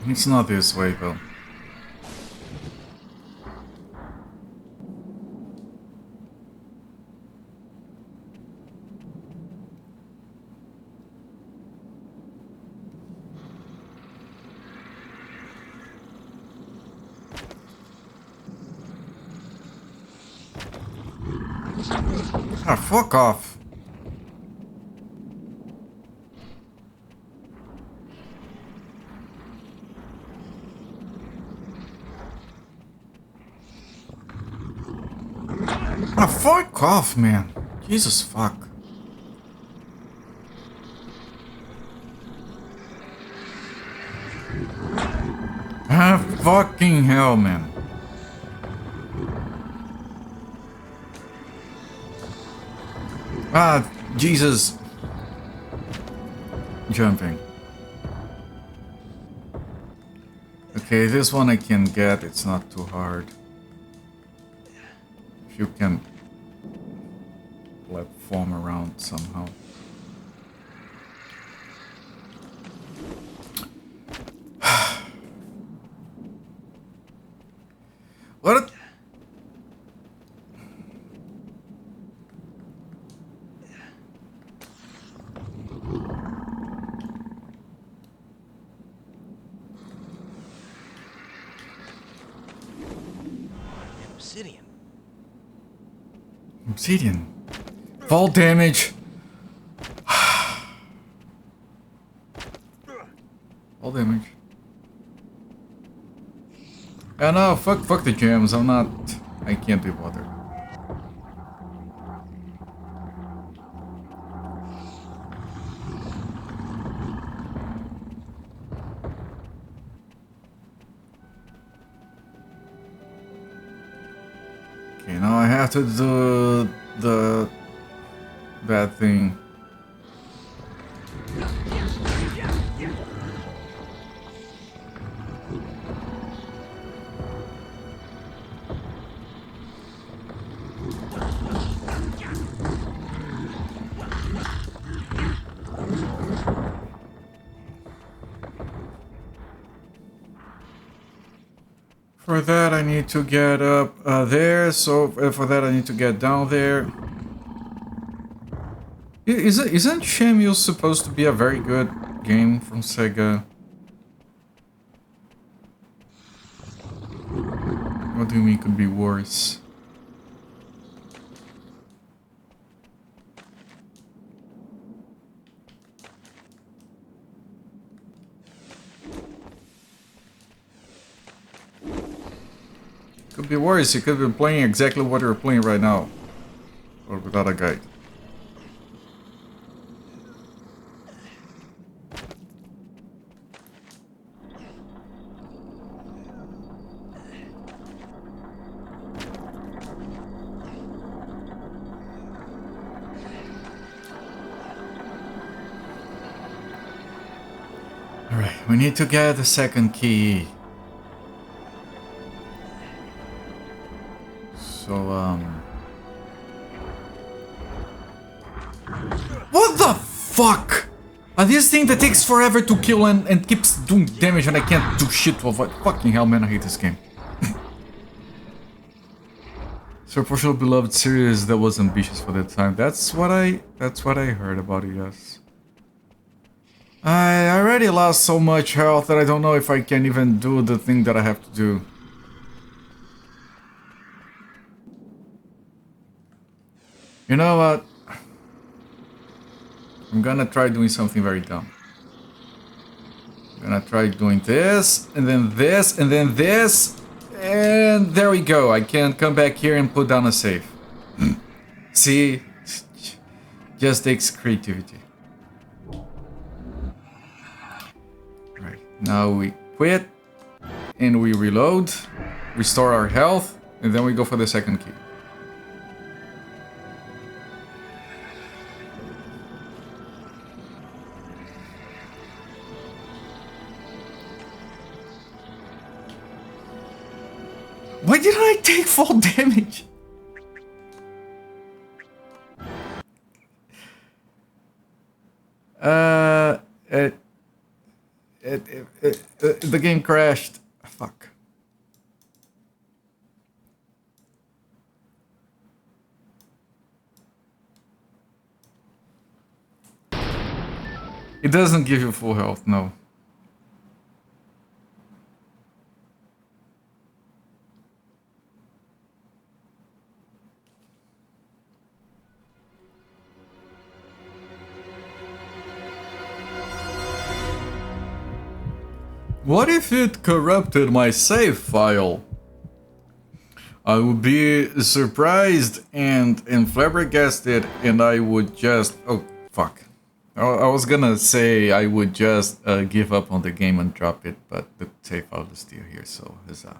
It's not this way, though. Ah, fuck off. Ah, fuck off, man. Jesus fuck. Ah, fucking hell, man. Ah, Jesus. Jumping. Okay, this one I can get. It's not too hard. If you can platform around somehow. What? Obsidian. Obsidian. Fall damage. Fall damage. Yeah, no, fuck the gems. I can't be bothered. Okay, now I have to do that thing. For that I need to get up there, so for that I need to get down there. Isn't Shenmue supposed to be a very good game from Sega? What do you mean could be worse? Could be worse, you could be playing exactly what you're playing right now. Or without a guide. Alright, we need to get the second key. So, what the fuck? Are these things that takes forever to kill and keeps doing damage and I can't do shit with it? Fucking hell, man, I hate this game. So, for beloved series that was ambitious for that time. That's what I heard about it, yes. I already lost so much health that I don't know if I can even do the thing that I have to do. You know what? I'm gonna try doing something very dumb. I'm gonna try doing this, and then this, and then this, and there we go. I can come back here and put down a save. See? Just takes creativity. Right, now we quit, and we reload, restore our health, and then we go for the second key. Why didn't I take fall damage? The game crashed. Fuck. It doesn't give you full health, no. What if it corrupted my save file? I would be surprised and flabbergasted, and I would just... Oh, fuck. I was gonna say I would just give up on the game and drop it, but the save file is still here, so huzzah.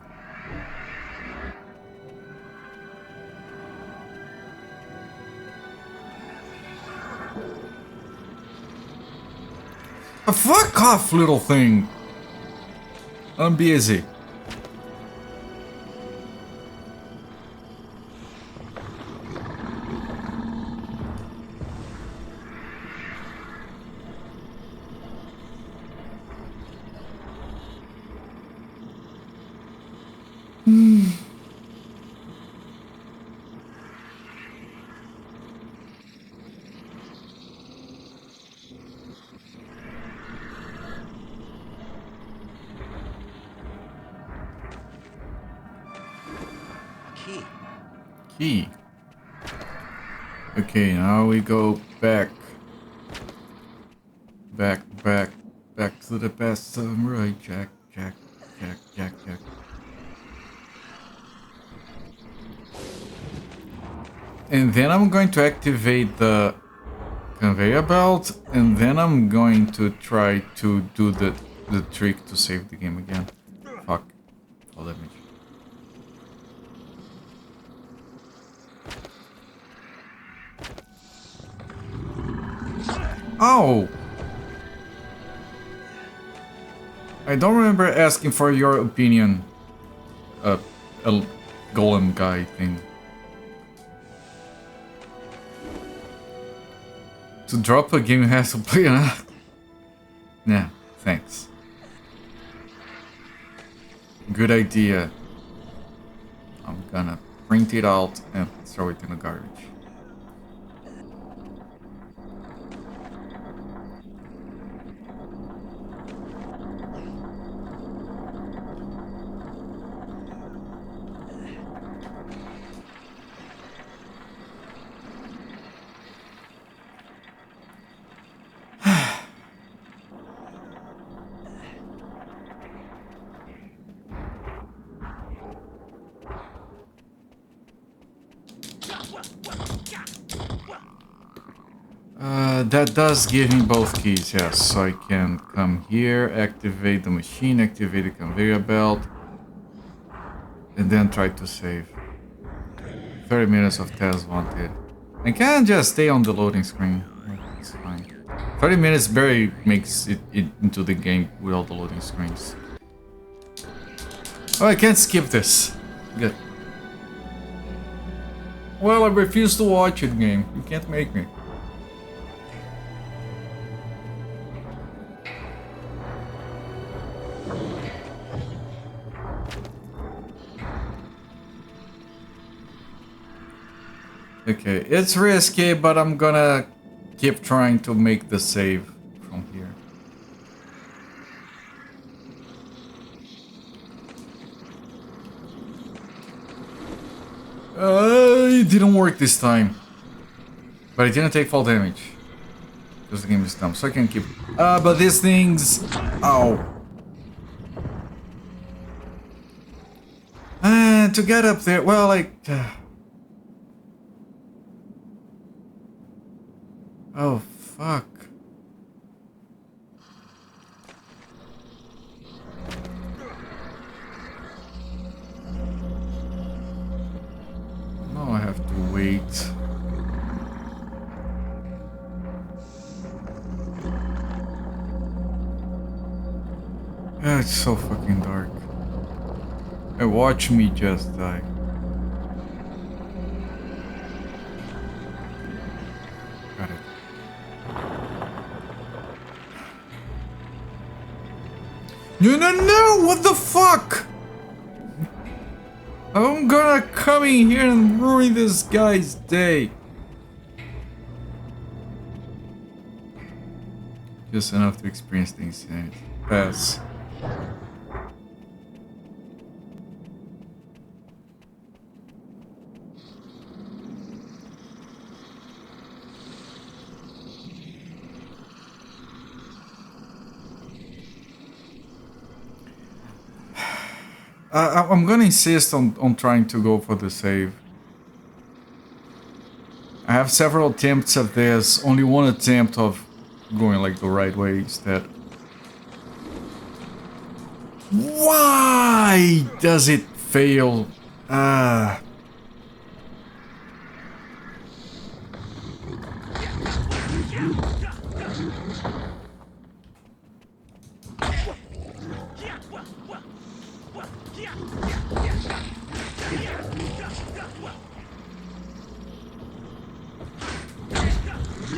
Fuck off, little thing! I'm busy. Key. Okay, now we go back to the past samurai. Jack. And then I'm going to activate the conveyor belt, and then I'm going to try to do the trick to save the game again. Fuck. All damage. Oh! I don't remember asking for your opinion. A golem guy thing. To drop a game you have to play, huh? Nah, thanks. Good idea. I'm gonna print it out and throw it in the garbage. That does give me both keys, yes. So I can come here, activate the machine, activate the conveyor belt, and then try to save. 30 minutes of tasks wanted. I can't just stay on the loading screen. It's fine. 30 minutes barely makes it into the game with all the loading screens. Oh, I can't skip this. Good. Well, I refuse to watch it, game. You can't make me. Okay, it's risky, but I'm gonna keep trying to make the save from here. It didn't work this time. But it didn't take fall damage. Because the game is dumb, so I can keep... but these things... Ow. And to get up there, well, like... Oh, fuck. Now I have to wait. Yeah, it's so fucking dark. And watch me just die. Got it. No! What the fuck? I'm gonna come in here and ruin this guy's day. Just enough to experience things and pass. I'm gonna insist on trying to go for the save. I have several attempts of this, only one attempt of going like the right way instead. Why does it fail?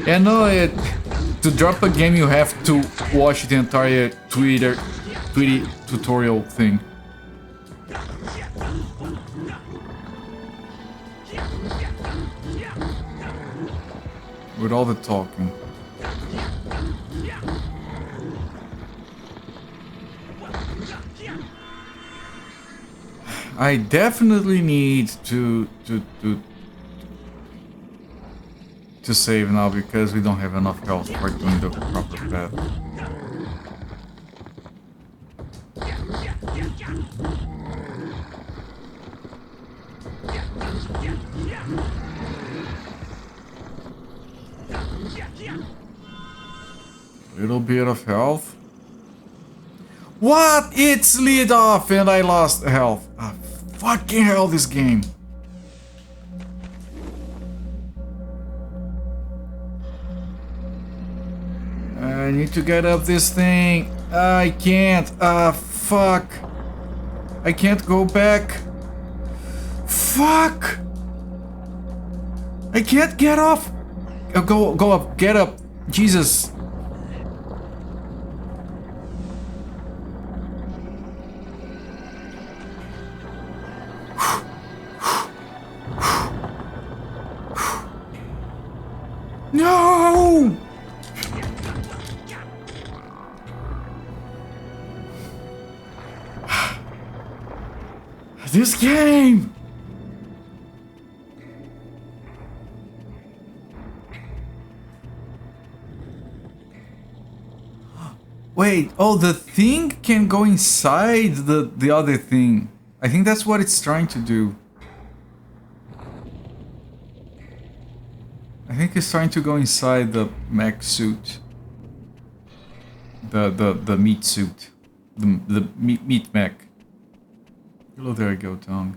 Yeah, no, to drop a game you have to watch the entire Twitty tutorial thing. With all the talking. I definitely need to save now because we don't have enough health for doing the proper path. Little bit of health. What? It's lead off and I lost health. Ah, fucking hell, this game. I need to get up this thing. I can't. Ah, fuck. I can't go back. Fuck. I can't get off. Go up. Get up. Jesus. No! This game! Wait, oh, the thing can go inside the other thing. I think that's what it's trying to do. I think it's trying to go inside the mech suit. The meat suit. The meat mech. Hello there, go tongue.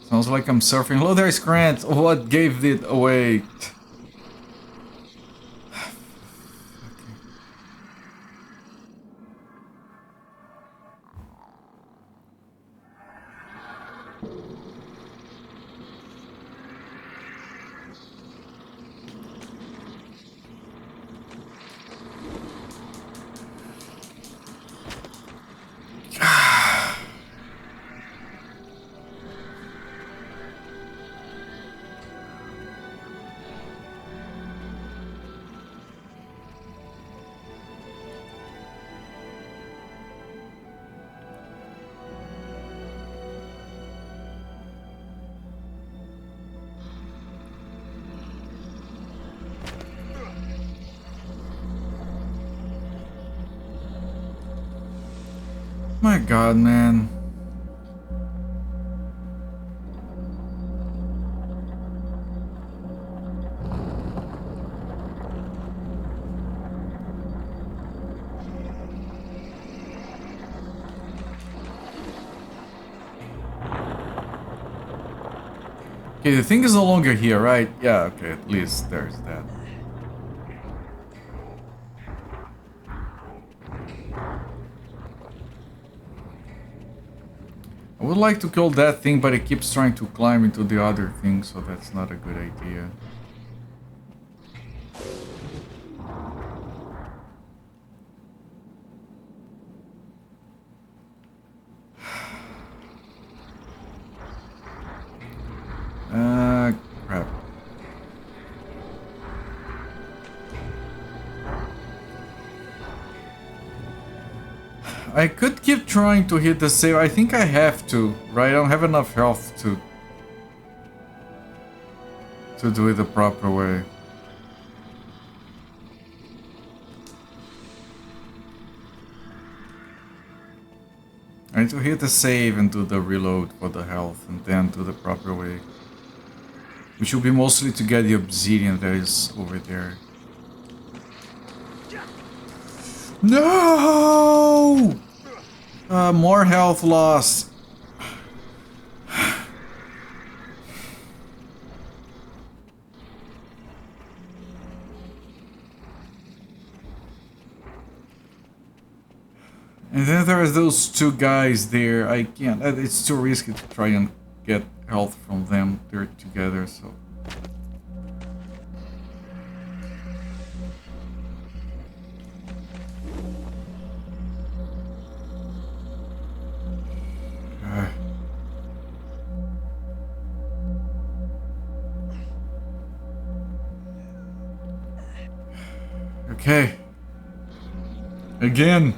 Sounds like I'm surfing. Hello there, Grant. What gave it away? My God, man. Okay, the thing is no longer here, right? Yeah, okay, at least there's that. I would like to kill that thing, but it keeps trying to climb into the other thing, so that's not a good idea. Crap. I could keep trying to hit the save. I think I have to, right? I don't have enough health to do it the proper way. I need to hit the save and do the reload for the health and then do the proper way. Which will be mostly to get the obsidian that is over there. No! More health loss. And then there's those two guys there. I can't. It's too risky to try and get health from them. They're together, so. Okay. Again.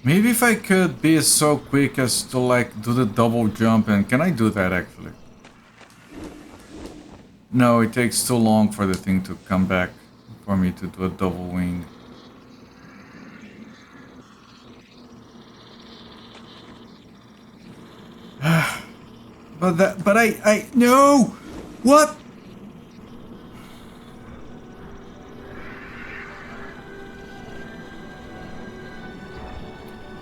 Maybe if I could be so quick as to like do the double jump, and can I do that actually? No, it takes too long for the thing to come back for me to do a double wing. But I no! What?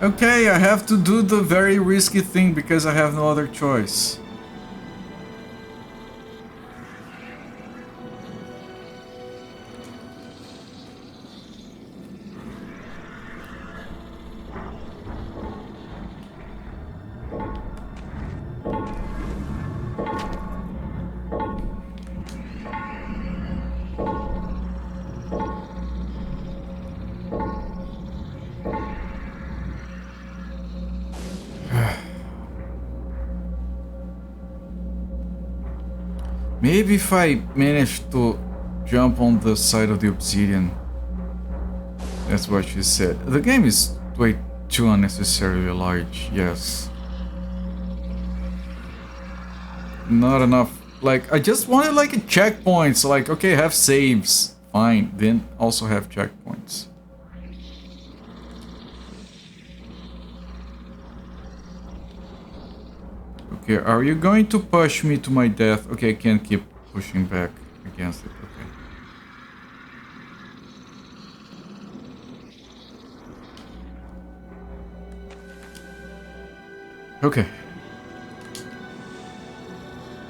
Okay, I have to do the very risky thing because I have no other choice. Maybe if I manage to jump on the side of the obsidian. That's what she said. The game is way too unnecessarily large, yes. Not enough. Like, I just wanted like a checkpoint. So like, okay, have saves. Fine. Then also have checkpoints. Okay, are you going to push me to my death? Okay, I can't keep pushing back against it. Okay. Okay.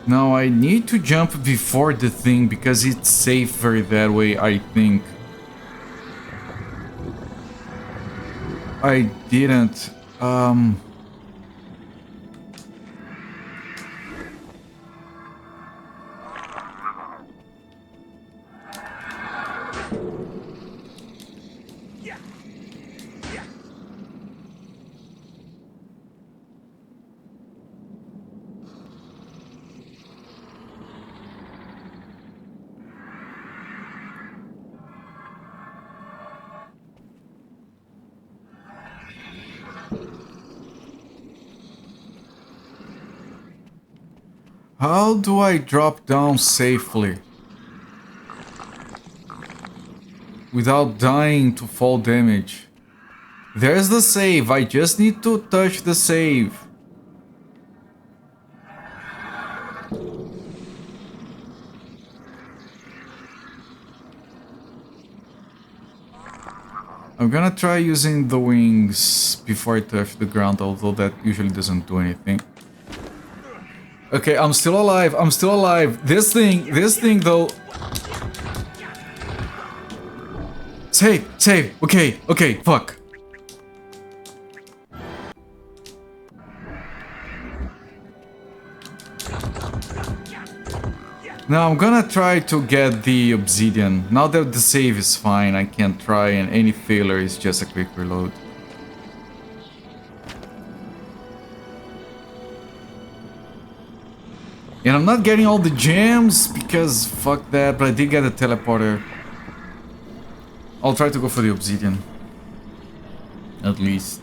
Now I need to jump before the thing because it's safer that way, I think. I didn't. How do I drop down safely? Without dying to fall damage. There's the save, I just need to touch the save. I'm gonna try using the wings before I touch the ground, although that usually doesn't do anything. Okay, I'm still alive, I'm still alive. This thing though. Save, okay, fuck. Now I'm gonna try to get the obsidian. Now that the save is fine, I can try, and any failure is just a quick reload. And I'm not getting all the gems because fuck that, but I did get a teleporter. I'll try to go for the obsidian. At least.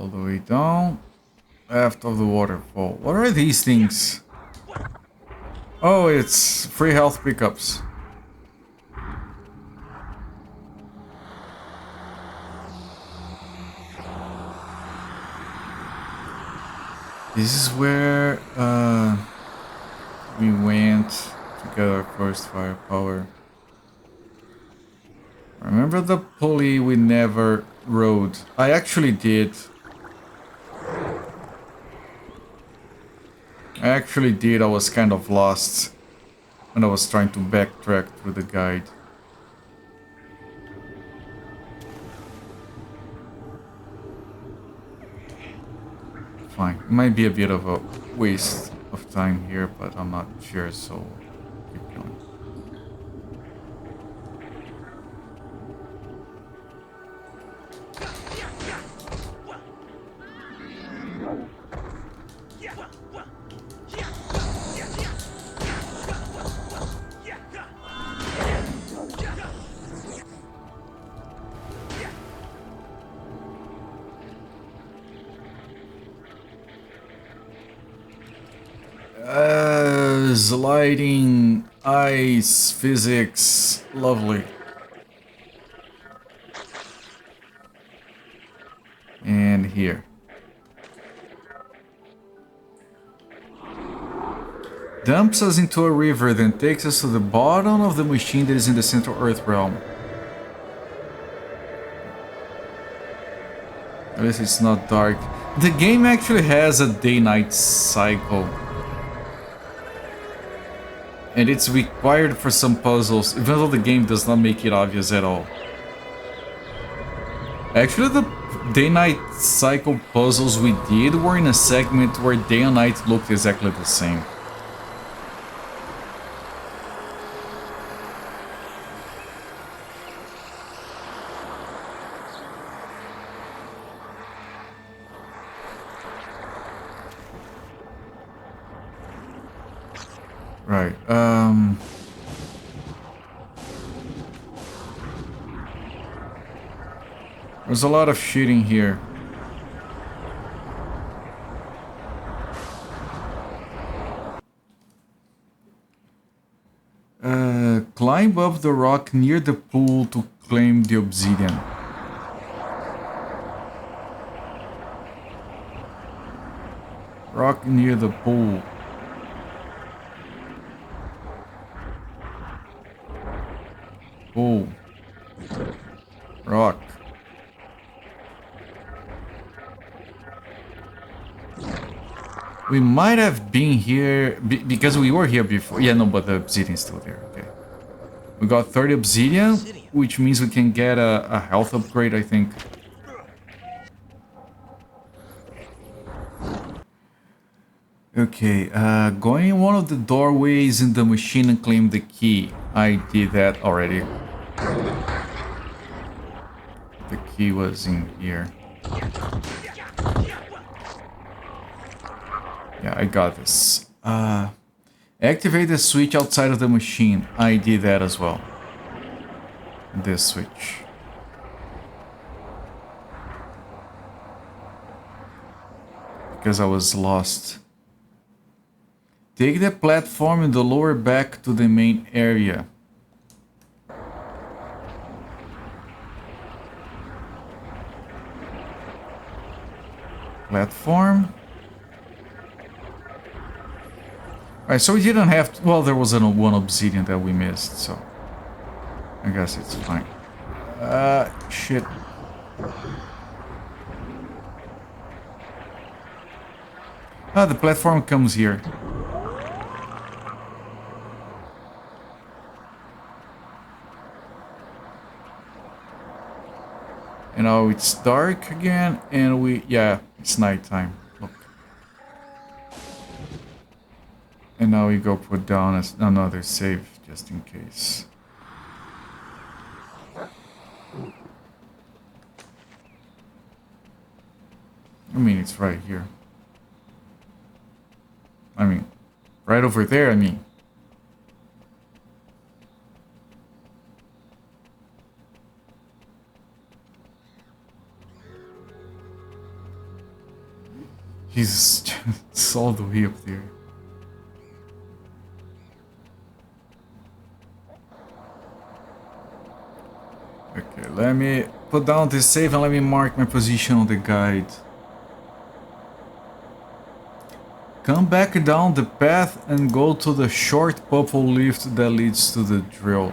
All the way down. Left of the waterfall. What are these things? Oh, it's free health pickups. This is where we went to get our first firepower. Remember the pulley we never rode? I actually did. I was kind of lost when I was trying to backtrack through the guide. Fine. It might be a bit of a waste of time here, but I'm not sure, so keep going. Sliding, ice, physics, lovely. And here. Dumps us into a river, then takes us to the bottom of the machine that is in the Central Earth realm. At least it's not dark. The game actually has a day-night cycle. And it's required for some puzzles, even though the game does not make it obvious at all. Actually, the day-night cycle puzzles we did were in a segment where day and night looked exactly the same. Right, there's a lot of shooting here. Climb up the rock near the pool to claim the obsidian. Rock near the pool. Pool. Rock. We might have been here because we were here before. Yeah, no, but the obsidian's still there. Okay. We got 30 obsidian, which means we can get a health upgrade, I think. Okay, going in one of the doorways in the machine and claim the key. I did that already. The key was in here. Yeah, I got this. Activate the switch outside of the machine. I did that as well. This switch. Because I was lost. Take the platform in the lower back to the main area. Platform. Alright, so we didn't have to, well, there was one obsidian that we missed, so I guess it's fine. Shit. Ah, the platform comes here. And now it's dark again, and yeah, it's nighttime. Look. And now we go put down another save, just in case. I mean, it's right here. I mean, right over there, I mean. Jesus, it's all the way up there. Okay, let me put down this save and let me mark my position on the guide. Come back down the path and go to the short purple lift that leads to the drill.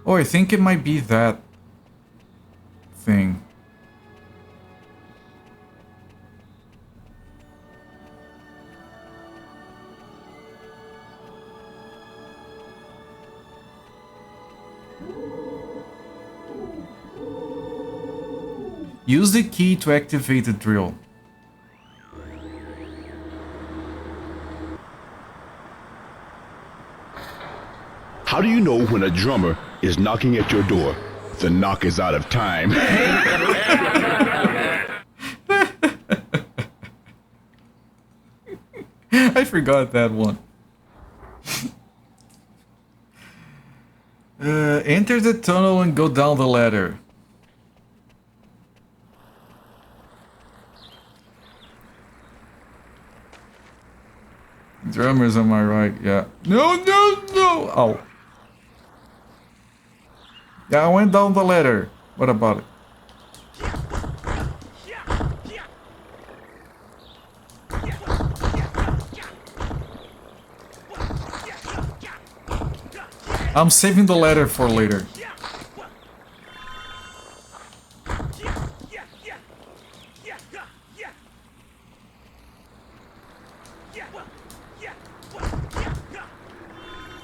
Oh, I think it might be that thing. Use the key to activate the drill. How do you know when a drummer is knocking at your door? The knock is out of time. I forgot that one. Enter the tunnel and go down the ladder. Drummers on my right, yeah. No, no, no! Oh. Yeah, I went down the ladder. What about it? I'm saving the ladder for later.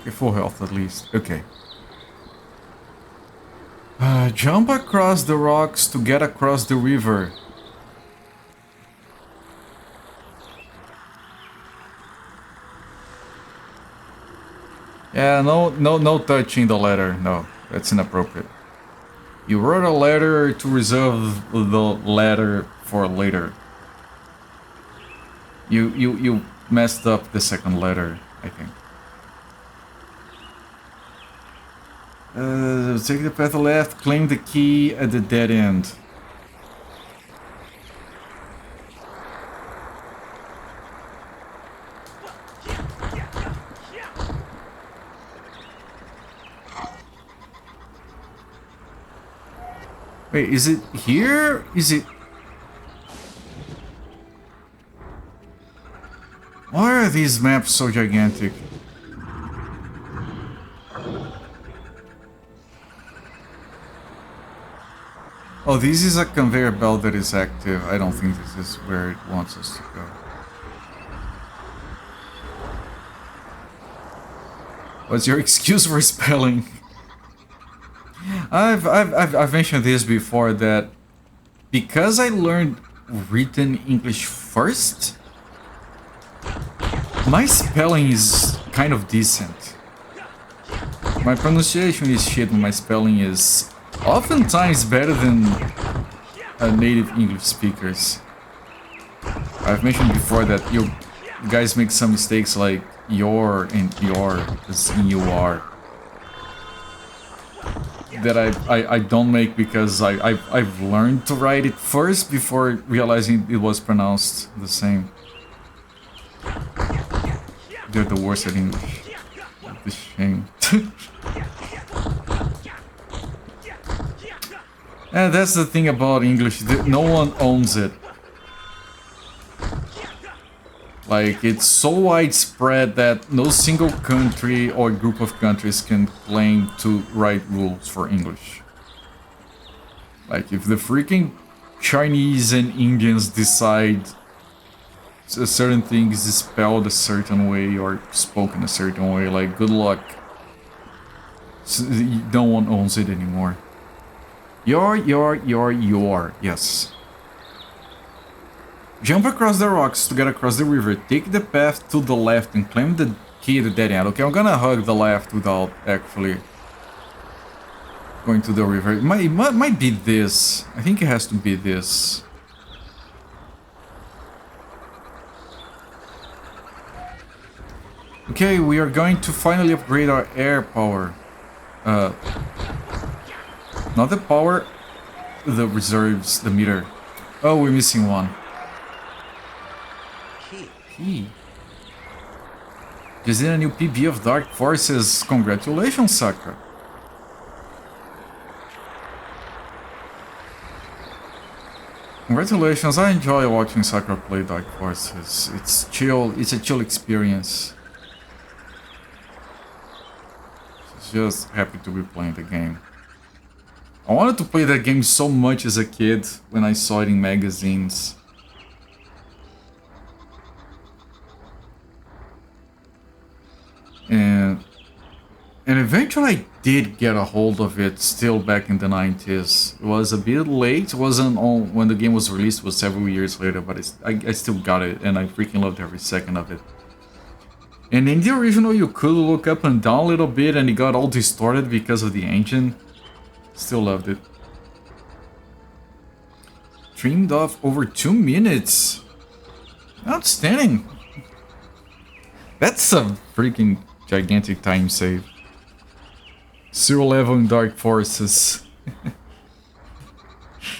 Okay, full health at least. Okay. Jump across the rocks to get across the river. Yeah, no touching the ladder. No, that's inappropriate. You wrote a letter to reserve the ladder for later. You messed up the second letter, I think. Take the path left, claim the key at the dead end. Wait, is it here? Is it... Why are these maps so gigantic? Oh, this is a conveyor belt that is active. I don't think this is where it wants us to go. What's your excuse for spelling? I've mentioned this before, that because I learned written English first, my spelling is kind of decent. My pronunciation is shit, but my spelling is oftentimes better than native English speakers. I've mentioned before that you guys make some mistakes like your and your as in you are. That I don't make because I've learned to write it first before realizing it was pronounced the same. They're the worst at English. It's a shame. And that's the thing about English, no one owns it. Like, it's so widespread that no single country or group of countries can claim to write rules for English. Like, if the freaking Chinese and Indians decide a certain thing is spelled a certain way or spoken a certain way, like, good luck. No one owns it anymore. Your, yes. Jump across the rocks to get across the river. Take the path to the left and claim the key to the dead end. Okay, I'm gonna hug the left without actually going to the river. It might be this. I think it has to be this. Okay, we are going to finally upgrade our air power. Not the power, the reserves, the meter. Oh, we're missing one. Key. Just in a new PB of Dark Forces. Congratulations, Sakura. Congratulations, I enjoy watching Sakura play Dark Forces. It's chill, it's a chill experience. She's just happy to be playing the game. I wanted to play that game so much as a kid when I saw it in magazines. And eventually I did get a hold of it still back in the 90s. It was a bit late, it wasn't on when the game was released, it was several years later, but I still got it and I freaking loved every second of it. And in the original you could look up and down a little bit and it got all distorted because of the engine. Still loved it. Trimmed off over 2 minutes. Outstanding. That's a freaking gigantic time save. 0 level in Dark Forces.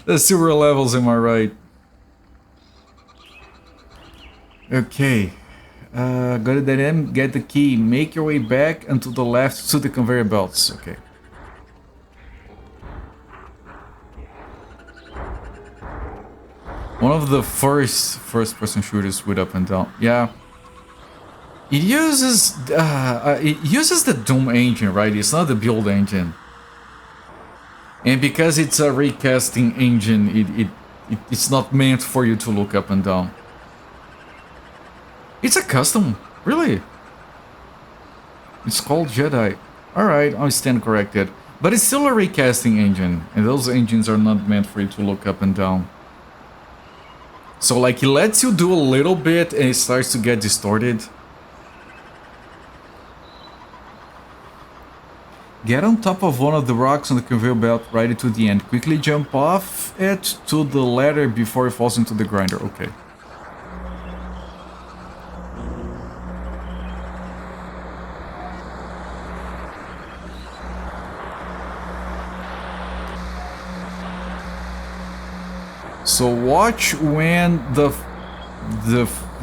The 0 levels, am I right? Okay. Go to that end, get the key, make your way back and to the left to the conveyor belts. Okay. One of the first-person shooters with up and down. Yeah. It uses the Doom engine, right? It's not the build engine. And because it's a recasting engine, it's not meant for you to look up and down. It's a custom, really. It's called Jedi. Alright, I stand corrected. But it's still a recasting engine, and those engines are not meant for you to look up and down. So like it lets you do a little bit and it starts to get distorted. Get on top of one of the rocks on the conveyor belt right to the end. Quickly jump off it to the ladder before it falls into the grinder. Okay. So watch when the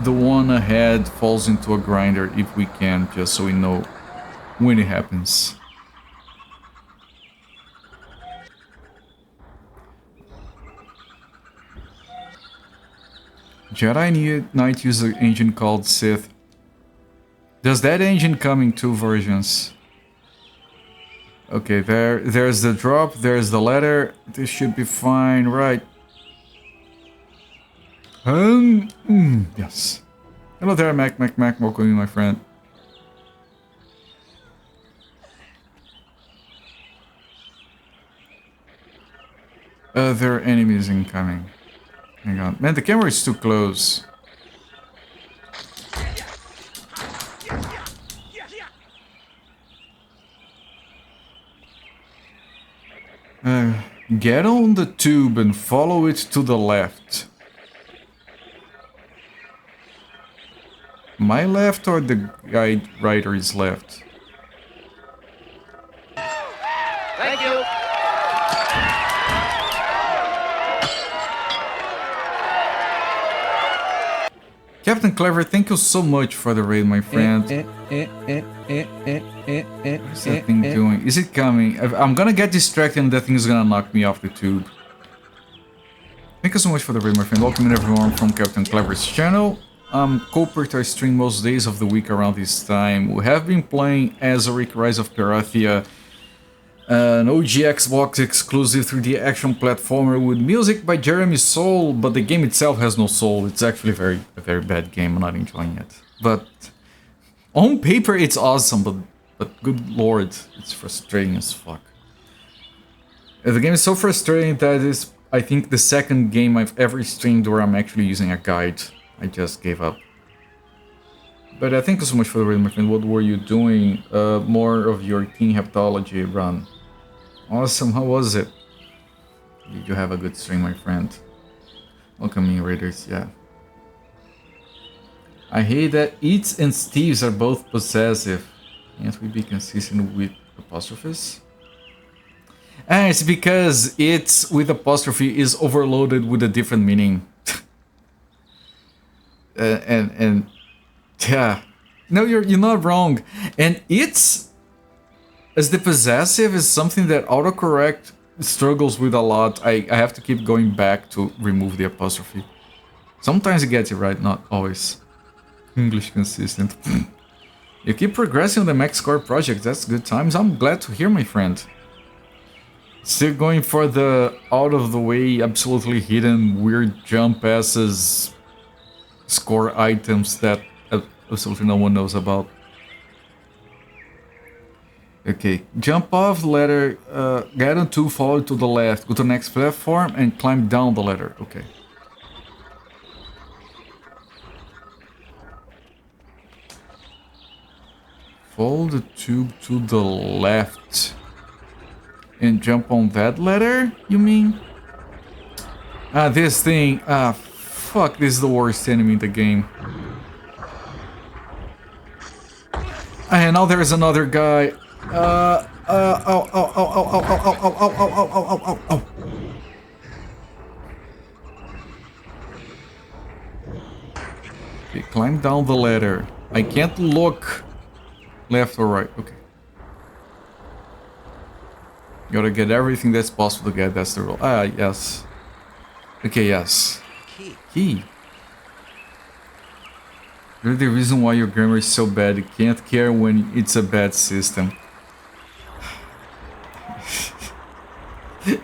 one ahead falls into a grinder if we can, just so we know when it happens. Jedi Knight uses an engine called Sith. Does that engine come in 2 versions? Okay, there's the drop, there's the ladder. This should be fine, right? Yes. Hello there, Mac. Welcome in, my friend. There are enemies incoming. Hang on. Man, the camera is too close. Get on the tube and follow it to the left. My left or the guide rider's left? Thank you. Captain Clever, thank you so much for the raid, my friend. What's that thing doing? Is it coming? I'm gonna get distracted and that thing is gonna knock me off the tube. Thank you so much for the raid, my friend. Welcome everyone from Captain Clever's channel. Culprit, I stream most days of the week around this time. We have been playing Azurik, Rise of Perathia, an OG Xbox exclusive 3D action platformer with music by Jeremy Soule, but the game itself has no soul. It's actually a very bad game. I'm not enjoying it. But on paper, it's awesome, but good lord, it's frustrating as fuck. The game is so frustrating that it's, I think, the second game I've ever streamed where I'm actually using a guide. I just gave up. But thank you so much for the raid, my friend. What were you doing? More of your teen heptology run. Awesome, how was it? Did you have a good stream, my friend? Welcome in, Raiders, yeah. I hate that Eats and Steves are both possessive. Can't we be consistent with apostrophes? And it's because it's with apostrophe is overloaded with a different meaning. and yeah, no, you're not wrong. And it's as the possessive is something that autocorrect struggles with a lot. I have to keep going back to remove the apostrophe. Sometimes it gets it right, not always. English consistent. You keep progressing on the max score project. That's good times. I'm glad to hear, my friend. Still going for the out of the way, absolutely hidden, weird jump passes, score items that absolutely no one knows about. Okay, jump off the ladder, get on 2, follow to the left, go to the next platform and climb down the ladder. Okay. Follow the tube to the left. And jump on that ladder, you mean? Ah, this thing. Ah, fuck, this is the worst enemy in the game. And now there's another guy. Oh, oh, oh, oh, oh, oh, oh, oh, oh, oh, oh, oh, oh, oh. Okay, climb down the ladder. I can't look left or right. Okay. Gotta get everything that's possible to get. That's the rule. Ah, yes. Okay, yes. Key. You're the reason why your grammar is so bad. You can't care when it's a bad system.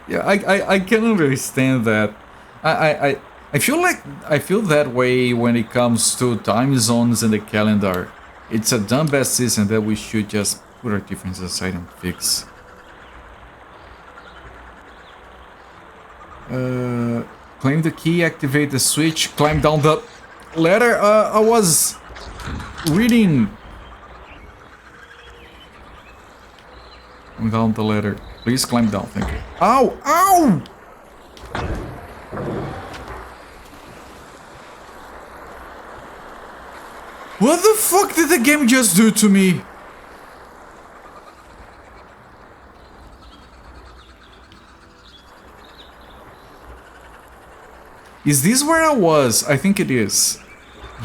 Yeah, I can understand that. I feel that way when it comes to time zones and the calendar. It's a dumb bad system that we should just put our differences aside and fix. Claim the key, activate the switch, climb down the ladder. I was reading. Climb down the ladder. Please climb down, thank you. Ow! Ow! What the fuck did the game just do to me? Is this where I was? I think it is.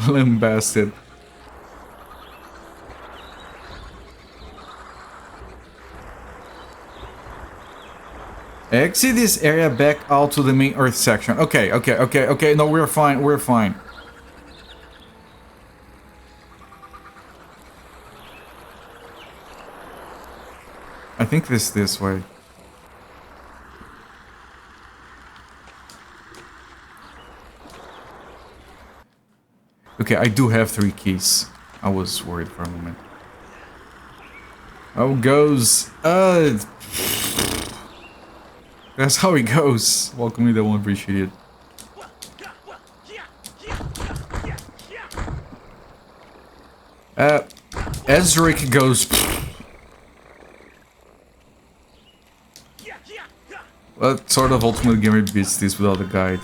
Lambasted. Exit this area back out to the main Earth section. Okay. No, we're fine. We're fine. I think this way. Okay, I do have 3 keys. I was worried for a moment. How it goes? That's how it goes. Welcome me, that won't appreciate it. Azurik goes. What sort of Ultimate Gamer beats this without a guide?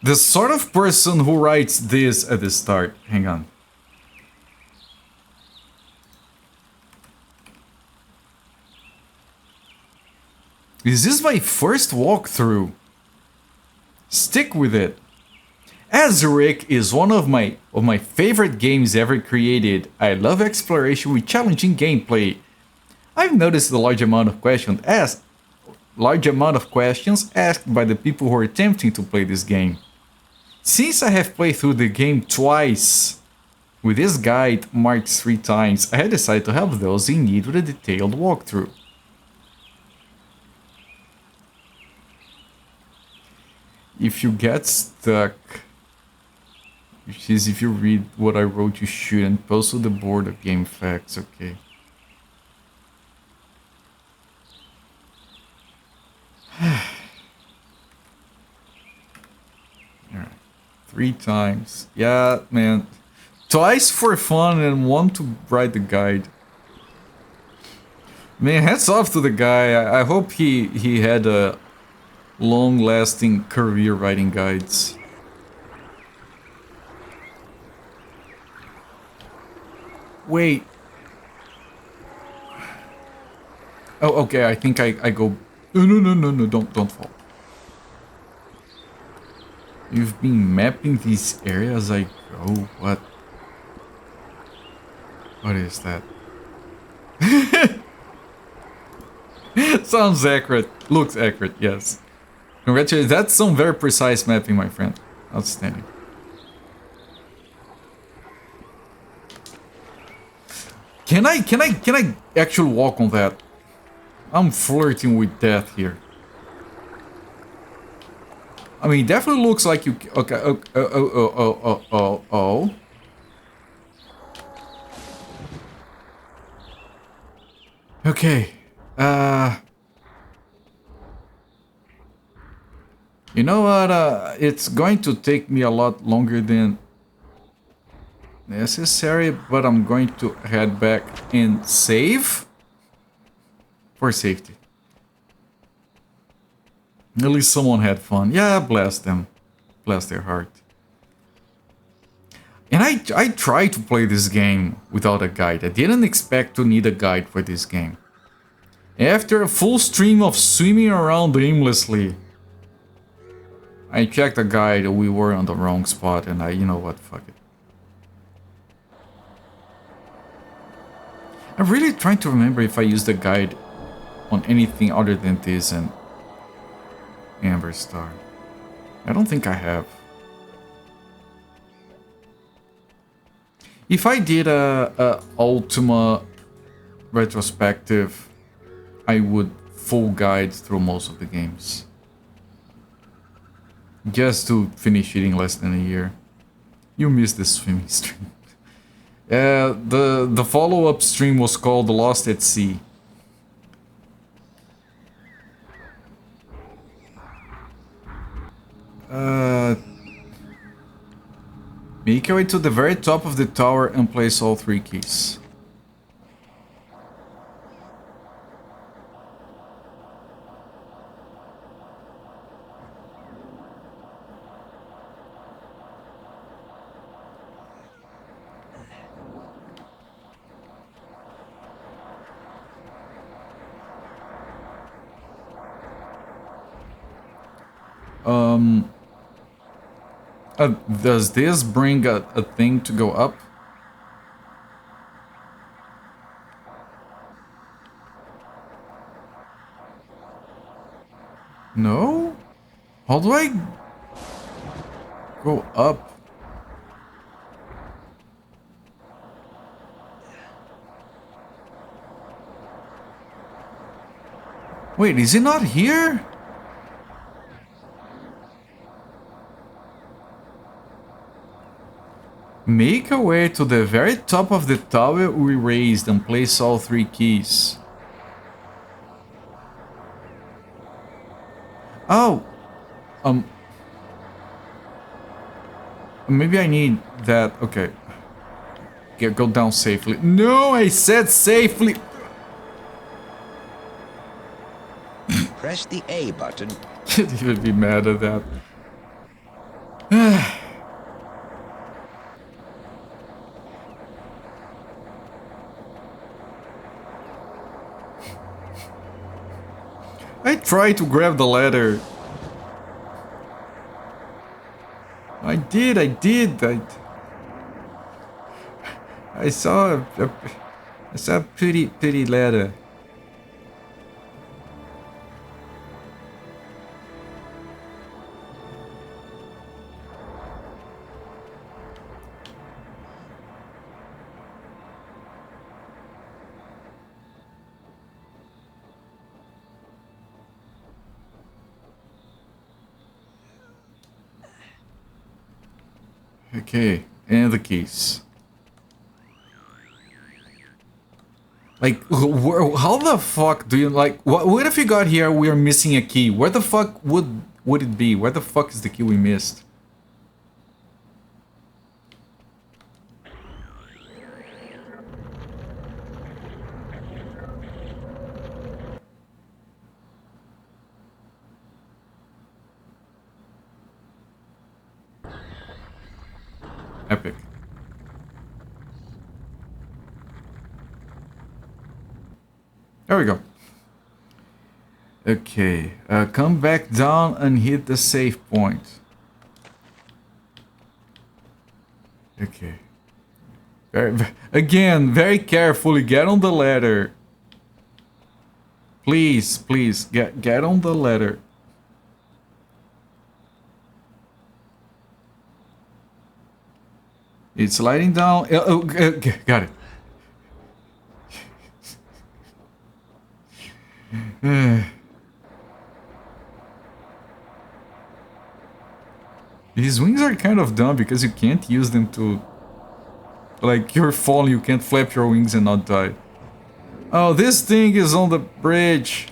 The sort of person who writes this at the start. Hang on. Is this my first walkthrough? Stick with it. Azurik is one of my favorite games ever created. I love exploration with challenging gameplay. I've noticed the large amount of questions asked by the people who are attempting to play this game. Since I have played through the game twice, with this guide marked 3 times, I had decided to help those in need with a detailed walkthrough. If you get stuck, which is if you read what I wrote you shouldn't, post to the board of game facts, okay. Alright. 3 times. Yeah, man. Twice for fun and 1 to write the guide. Man, hats off to the guy. I hope he had a long-lasting career writing guides. Wait. Oh, okay, I think I go... No, don't fall. You've been mapping these areas I go, what? What is that? Sounds accurate. Looks accurate, yes. Congratulations, that's some very precise mapping, my friend. Outstanding. Can I actually walk on that? I'm flirting with death here. I mean, it definitely looks like you... Okay, oh. Okay, you know what, it's going to take me a lot longer than necessary, but I'm going to head back and save for safety. At least someone had fun. Yeah, bless them. Bless their heart. And I tried to play this game without a guide. I didn't expect to need a guide for this game. After a full stream of swimming around aimlessly, I checked the guide, we were on the wrong spot, and you know what, fuck it. I'm really trying to remember if I used the guide on anything other than this and Amber Star. I don't think I have. If I did a Ultima retrospective, I would full guide through most of the games. Just to finish it in less than a year. You missed the swimming stream. The follow-up stream was called Lost at Sea. Make your way to the very top of the tower and place all 3 keys. Does this bring a thing to go up? No? How do I go up? Wait, is it not here? Make a way to the very top of the tower we raised and place all 3 keys. Oh! Maybe I need that. Okay. Go down safely. No, I said safely! Press the A button. Can't even be mad at that. I tried to grab the ladder. I did. I saw a pretty ladder. Okay, and the keys. Like, how the fuck do you, like, what if you got here, we are missing a key? Where the fuck would it be? Where the fuck is the key we missed? Epic. There we go. Okay, come back down and hit the save point. Okay. Again, very carefully, get on the ladder. Please, please, get on the ladder. It's sliding down. Got it. These wings are kind of dumb because you can't use them to... Like, you're falling, you can't flap your wings and not die. Oh, this thing is on the bridge.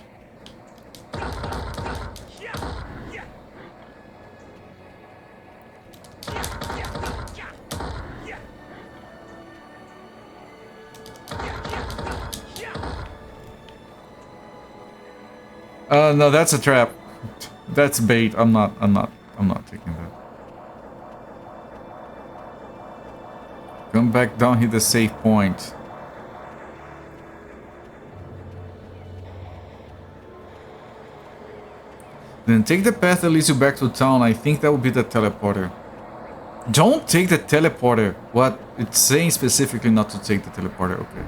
No, that's a trap. That's bait. I'm not taking that. Come back down, hit the save point. Then take the path that leads you back to town. I think that would be the teleporter. Don't take the teleporter. What? It's saying specifically not to take the teleporter. Okay.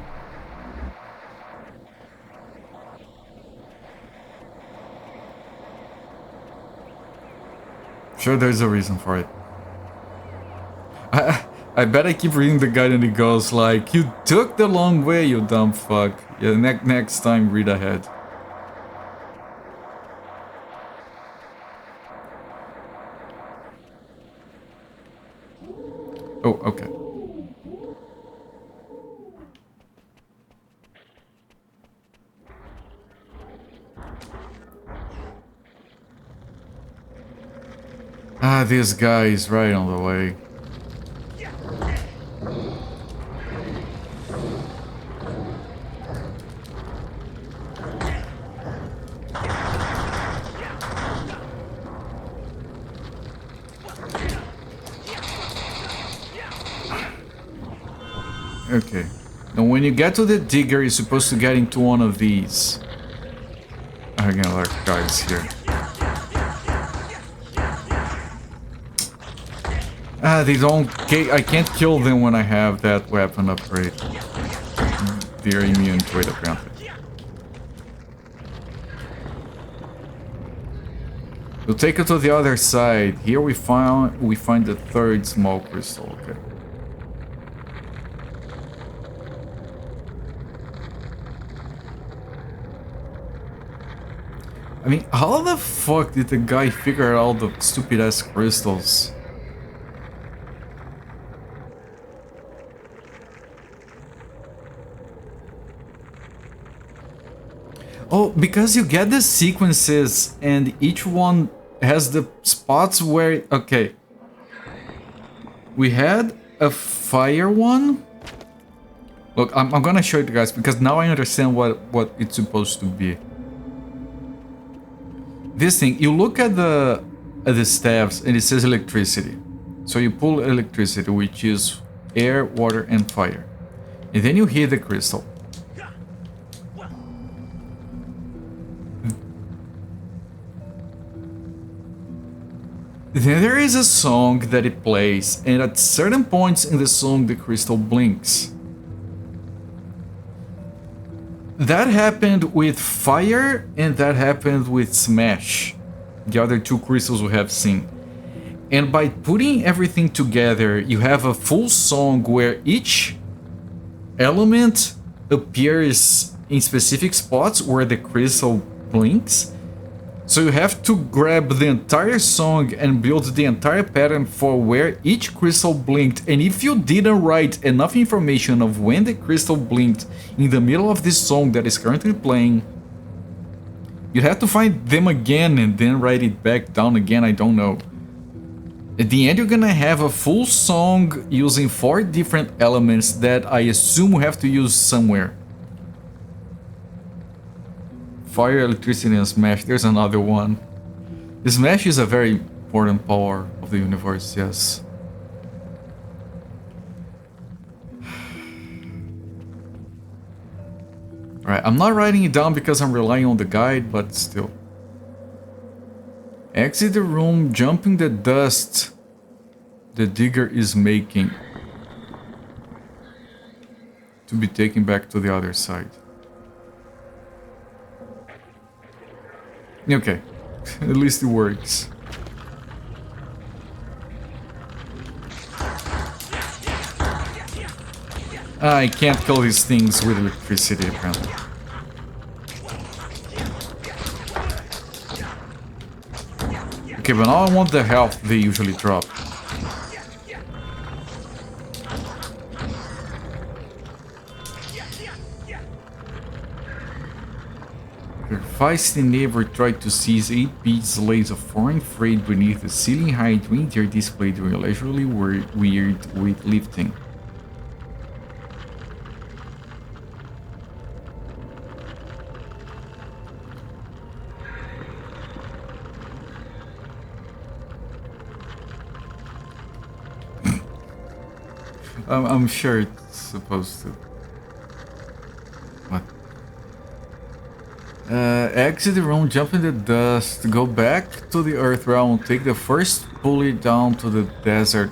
Sure, there's a reason for it. I bet I keep reading the guide and it goes like, you took the long way, you dumb fuck. Yeah, next time read ahead. Oh, okay. Ah, this guy is right on the way. Okay. Now when you get to the digger, you're supposed to get into one of these. Again, there are guys here. Ah, they don't... I can't kill them when I have that weapon upgrade. They're immune to it, apparently. We'll take it to the other side. Here we find the third small crystal. Okay. I mean, how the fuck did the guy figure out the stupid ass crystals? Oh, because you get the sequences and each one has the spots where... Okay. We had a fire one. Look, I'm gonna show you guys because now I understand what it's supposed to be. This thing, you look at the staffs and it says electricity. So you pull electricity, which is air, water, and fire. And then you hit the crystal. Then there is a song that it plays, and at certain points in the song the crystal blinks. That happened with Fire, and that happened with Smash, the other two crystals we have seen. And by putting everything together, you have a full song where each element appears in specific spots where the crystal blinks. So you have to grab the entire song and build the entire pattern for where each crystal blinked, and if you didn't write enough information of when the crystal blinked in the middle of this song that is currently playing, you have to find them again and then write it back down again, I don't know. At the end you're gonna have a full song using 4 different elements that I assume we have to use somewhere. Fire, electricity, and Smash. There's another one. Smash is a very important power of the universe, yes. Alright, I'm not writing it down because I'm relying on the guide, but still. Exit the room, jumping the dust the digger is making to be taken back to the other side. Okay, at least it works. I can't kill these things with electricity, apparently. Okay, but now I want the health they usually drop. Your feisty neighbor tried to seize 8 beads lays of foreign freight beneath the ceiling height reindeer display during leisurely weird weightlifting. I'm sure it's supposed to. What? Exit the room, jump in the dust, go back to the Earth realm, take the first pulley down to the desert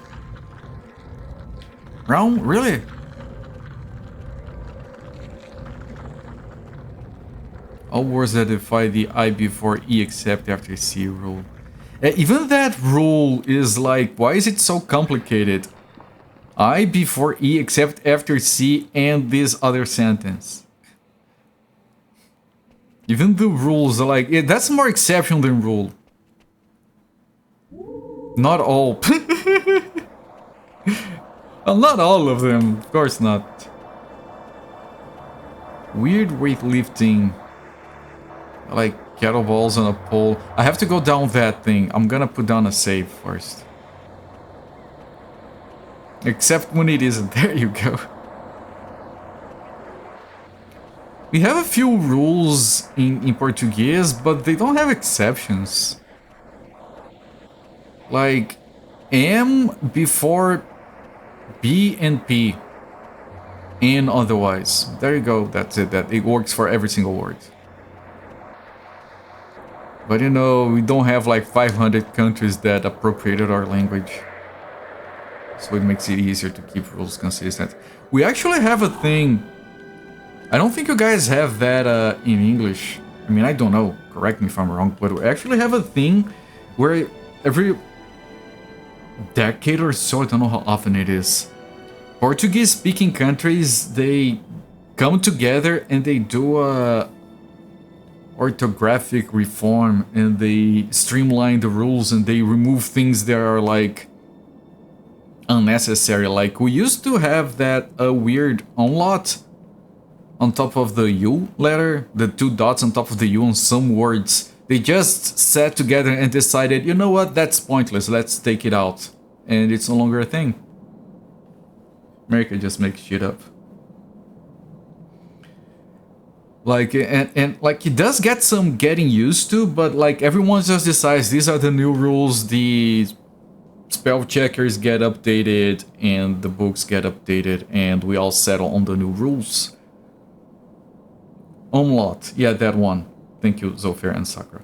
realm? Really? All words that defy the I before E except after C rule. Even that rule is like, why is it so complicated? I before E except after C and this other sentence. Even the rules are like, that's more exception than rule. Not all. Well, not all of them, of course not. Weird weightlifting. Like kettlebells on a pole. I have to go down that thing. I'm gonna put down a save first. Except when it isn't. There you go. We have a few rules in Portuguese, but they don't have exceptions. Like M before B and P. And otherwise. There you go. That's it. That it works for every single word. But you know, we don't have like 500 countries that appropriated our language. So it makes it easier to keep rules consistent. We actually have a thing. I don't think you guys have that in English. I mean, I don't know. Correct me if I'm wrong. But we actually have a thing where every decade or so, I don't know how often it is, Portuguese-speaking countries, they come together and they do a orthographic reform and they streamline the rules and they remove things that are like unnecessary. Like we used to have that weird umlaut on top of the U letter, the 2 dots on top of the U on some words. They just sat together and decided, you know what, that's pointless, let's take it out. And it's no longer a thing. America just makes shit up. Like, and like it does get some getting used to, but like everyone just decides these are the new rules, the spell checkers get updated and the books get updated and we all settle on the new rules. Umlaut, yeah, that one. Thank you, Zofia and Sakura.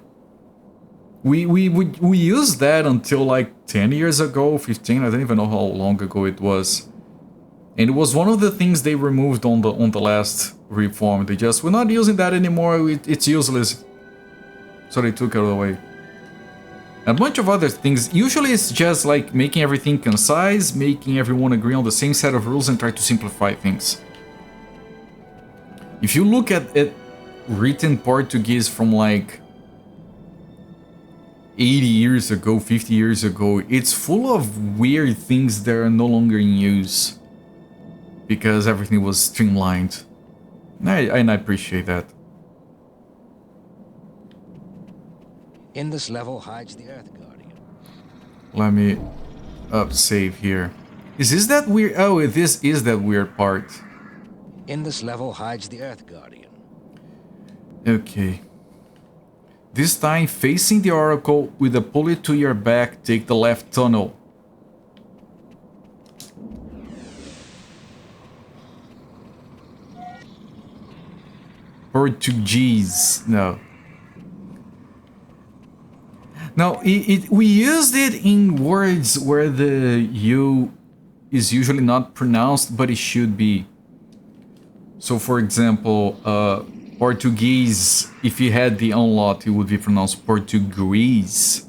We used that until like 10 years ago, 15, I don't even know how long ago it was. And it was one of the things they removed on the last reform. They just, we're not using that anymore, it's useless. So they took it away. A bunch of other things. Usually it's just like making everything concise, making everyone agree on the same set of rules and try to simplify things. If you look at it written Portuguese from like 80 years ago, 50 years ago, it's full of weird things that are no longer in use. Because everything was streamlined. And I appreciate that. In this level hides the Earth Guardian. Let me save here. Is this that weird? Oh, this is that weird part. In this level hides the Earth Guardian. Okay. This time, facing the Oracle with a pulley to your back, take the left tunnel. Portuguese. No. No, we used it in words where the U is usually not pronounced, but it should be. So, for example, Portuguese, if you had the umlaut, it would be pronounced Portuguese.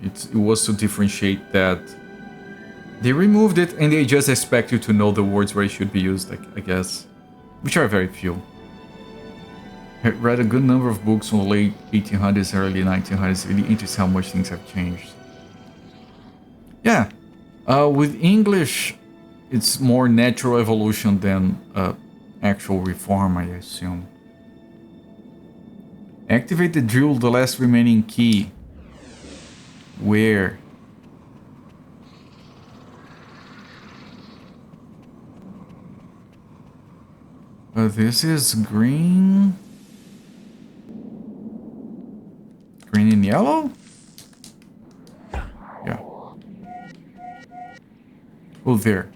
It was to differentiate that. They removed it and they just expect you to know the words where it should be used, I guess. Which are very few. I read a good number of books from the late 1800s, early 1900s. It's really interesting how much things have changed. Yeah. With English, it's more natural evolution than actual reform, I assume. Activate the drill, the last remaining key. Where? This is green. Green and yellow? Yeah. Oh, there.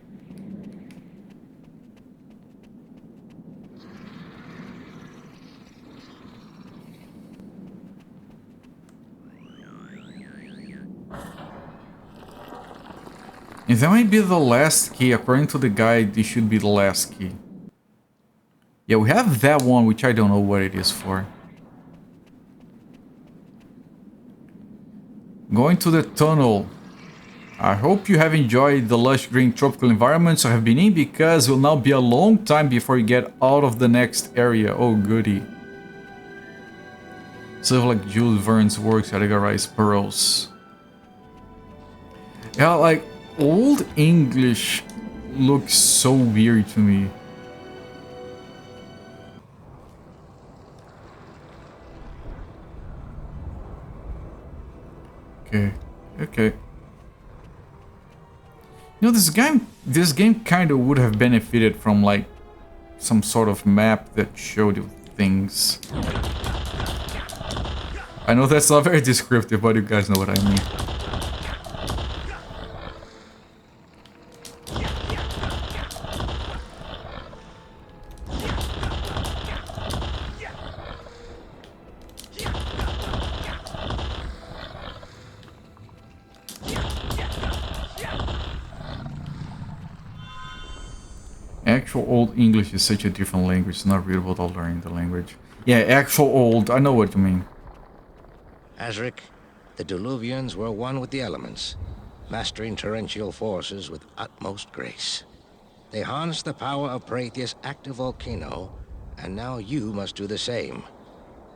And that might be the last key. According to the guide, it should be the last key. Yeah, we have that one, which I don't know what it is for. Going to the tunnel. I hope you have enjoyed the lush green tropical environments I have been in, because it will now be a long time before you get out of the next area. Oh, goody. Sort of like Jules Verne's works, categorize pearls. Yeah, like, Old English looks so weird to me. Okay. You know, this game kind of would have benefited from like some sort of map that showed you things. I know that's not very descriptive, but you guys know what I mean. Actual Old English is such a different language, it's not readable without learning the language. Yeah, actual old, I know what you mean. Azurik, the Diluvians were one with the elements, mastering torrential forces with utmost grace. They harnessed the power of Perathia's active volcano, and now you must do the same.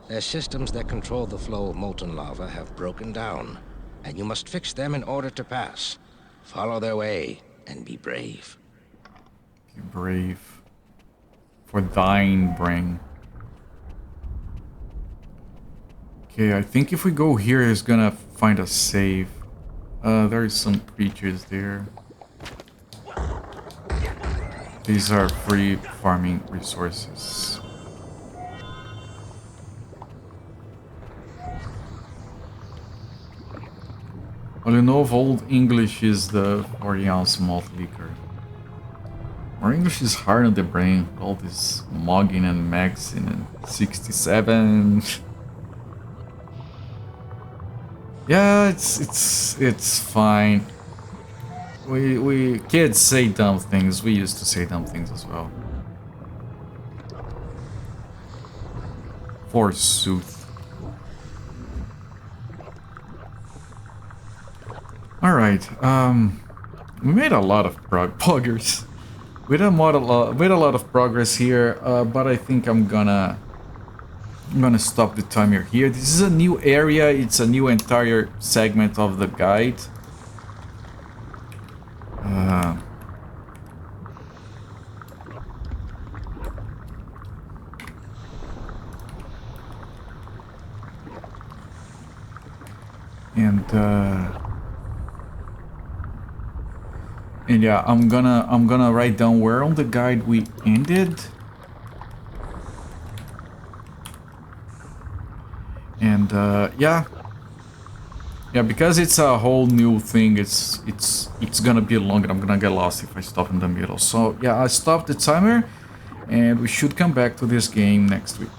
Their systems that control the flow of molten lava have broken down, and you must fix them in order to pass. Follow their way, and be brave. Be brave. For thine bring. Okay, I think if we go here, it's gonna find a save. There's some creatures there. These are free farming resources. Well, you know, of Old English is the 40-ounce malt liquor. More English is hard on the brain. All this mogging and maxing and 67. Yeah, it's fine. We kids say dumb things. We used to say dumb things as well. Forsooth. All right. We made a lot of progress. We made a lot of progress here, but I think I'm gonna stop the timer here. This is a new area. It's a new entire segment of the guide. And yeah, I'm gonna write down where on the guide we ended. And yeah, because it's a whole new thing, it's gonna be long and I'm gonna get lost if I stop in the middle. So yeah, I stopped the timer, And we should come back to this game next week.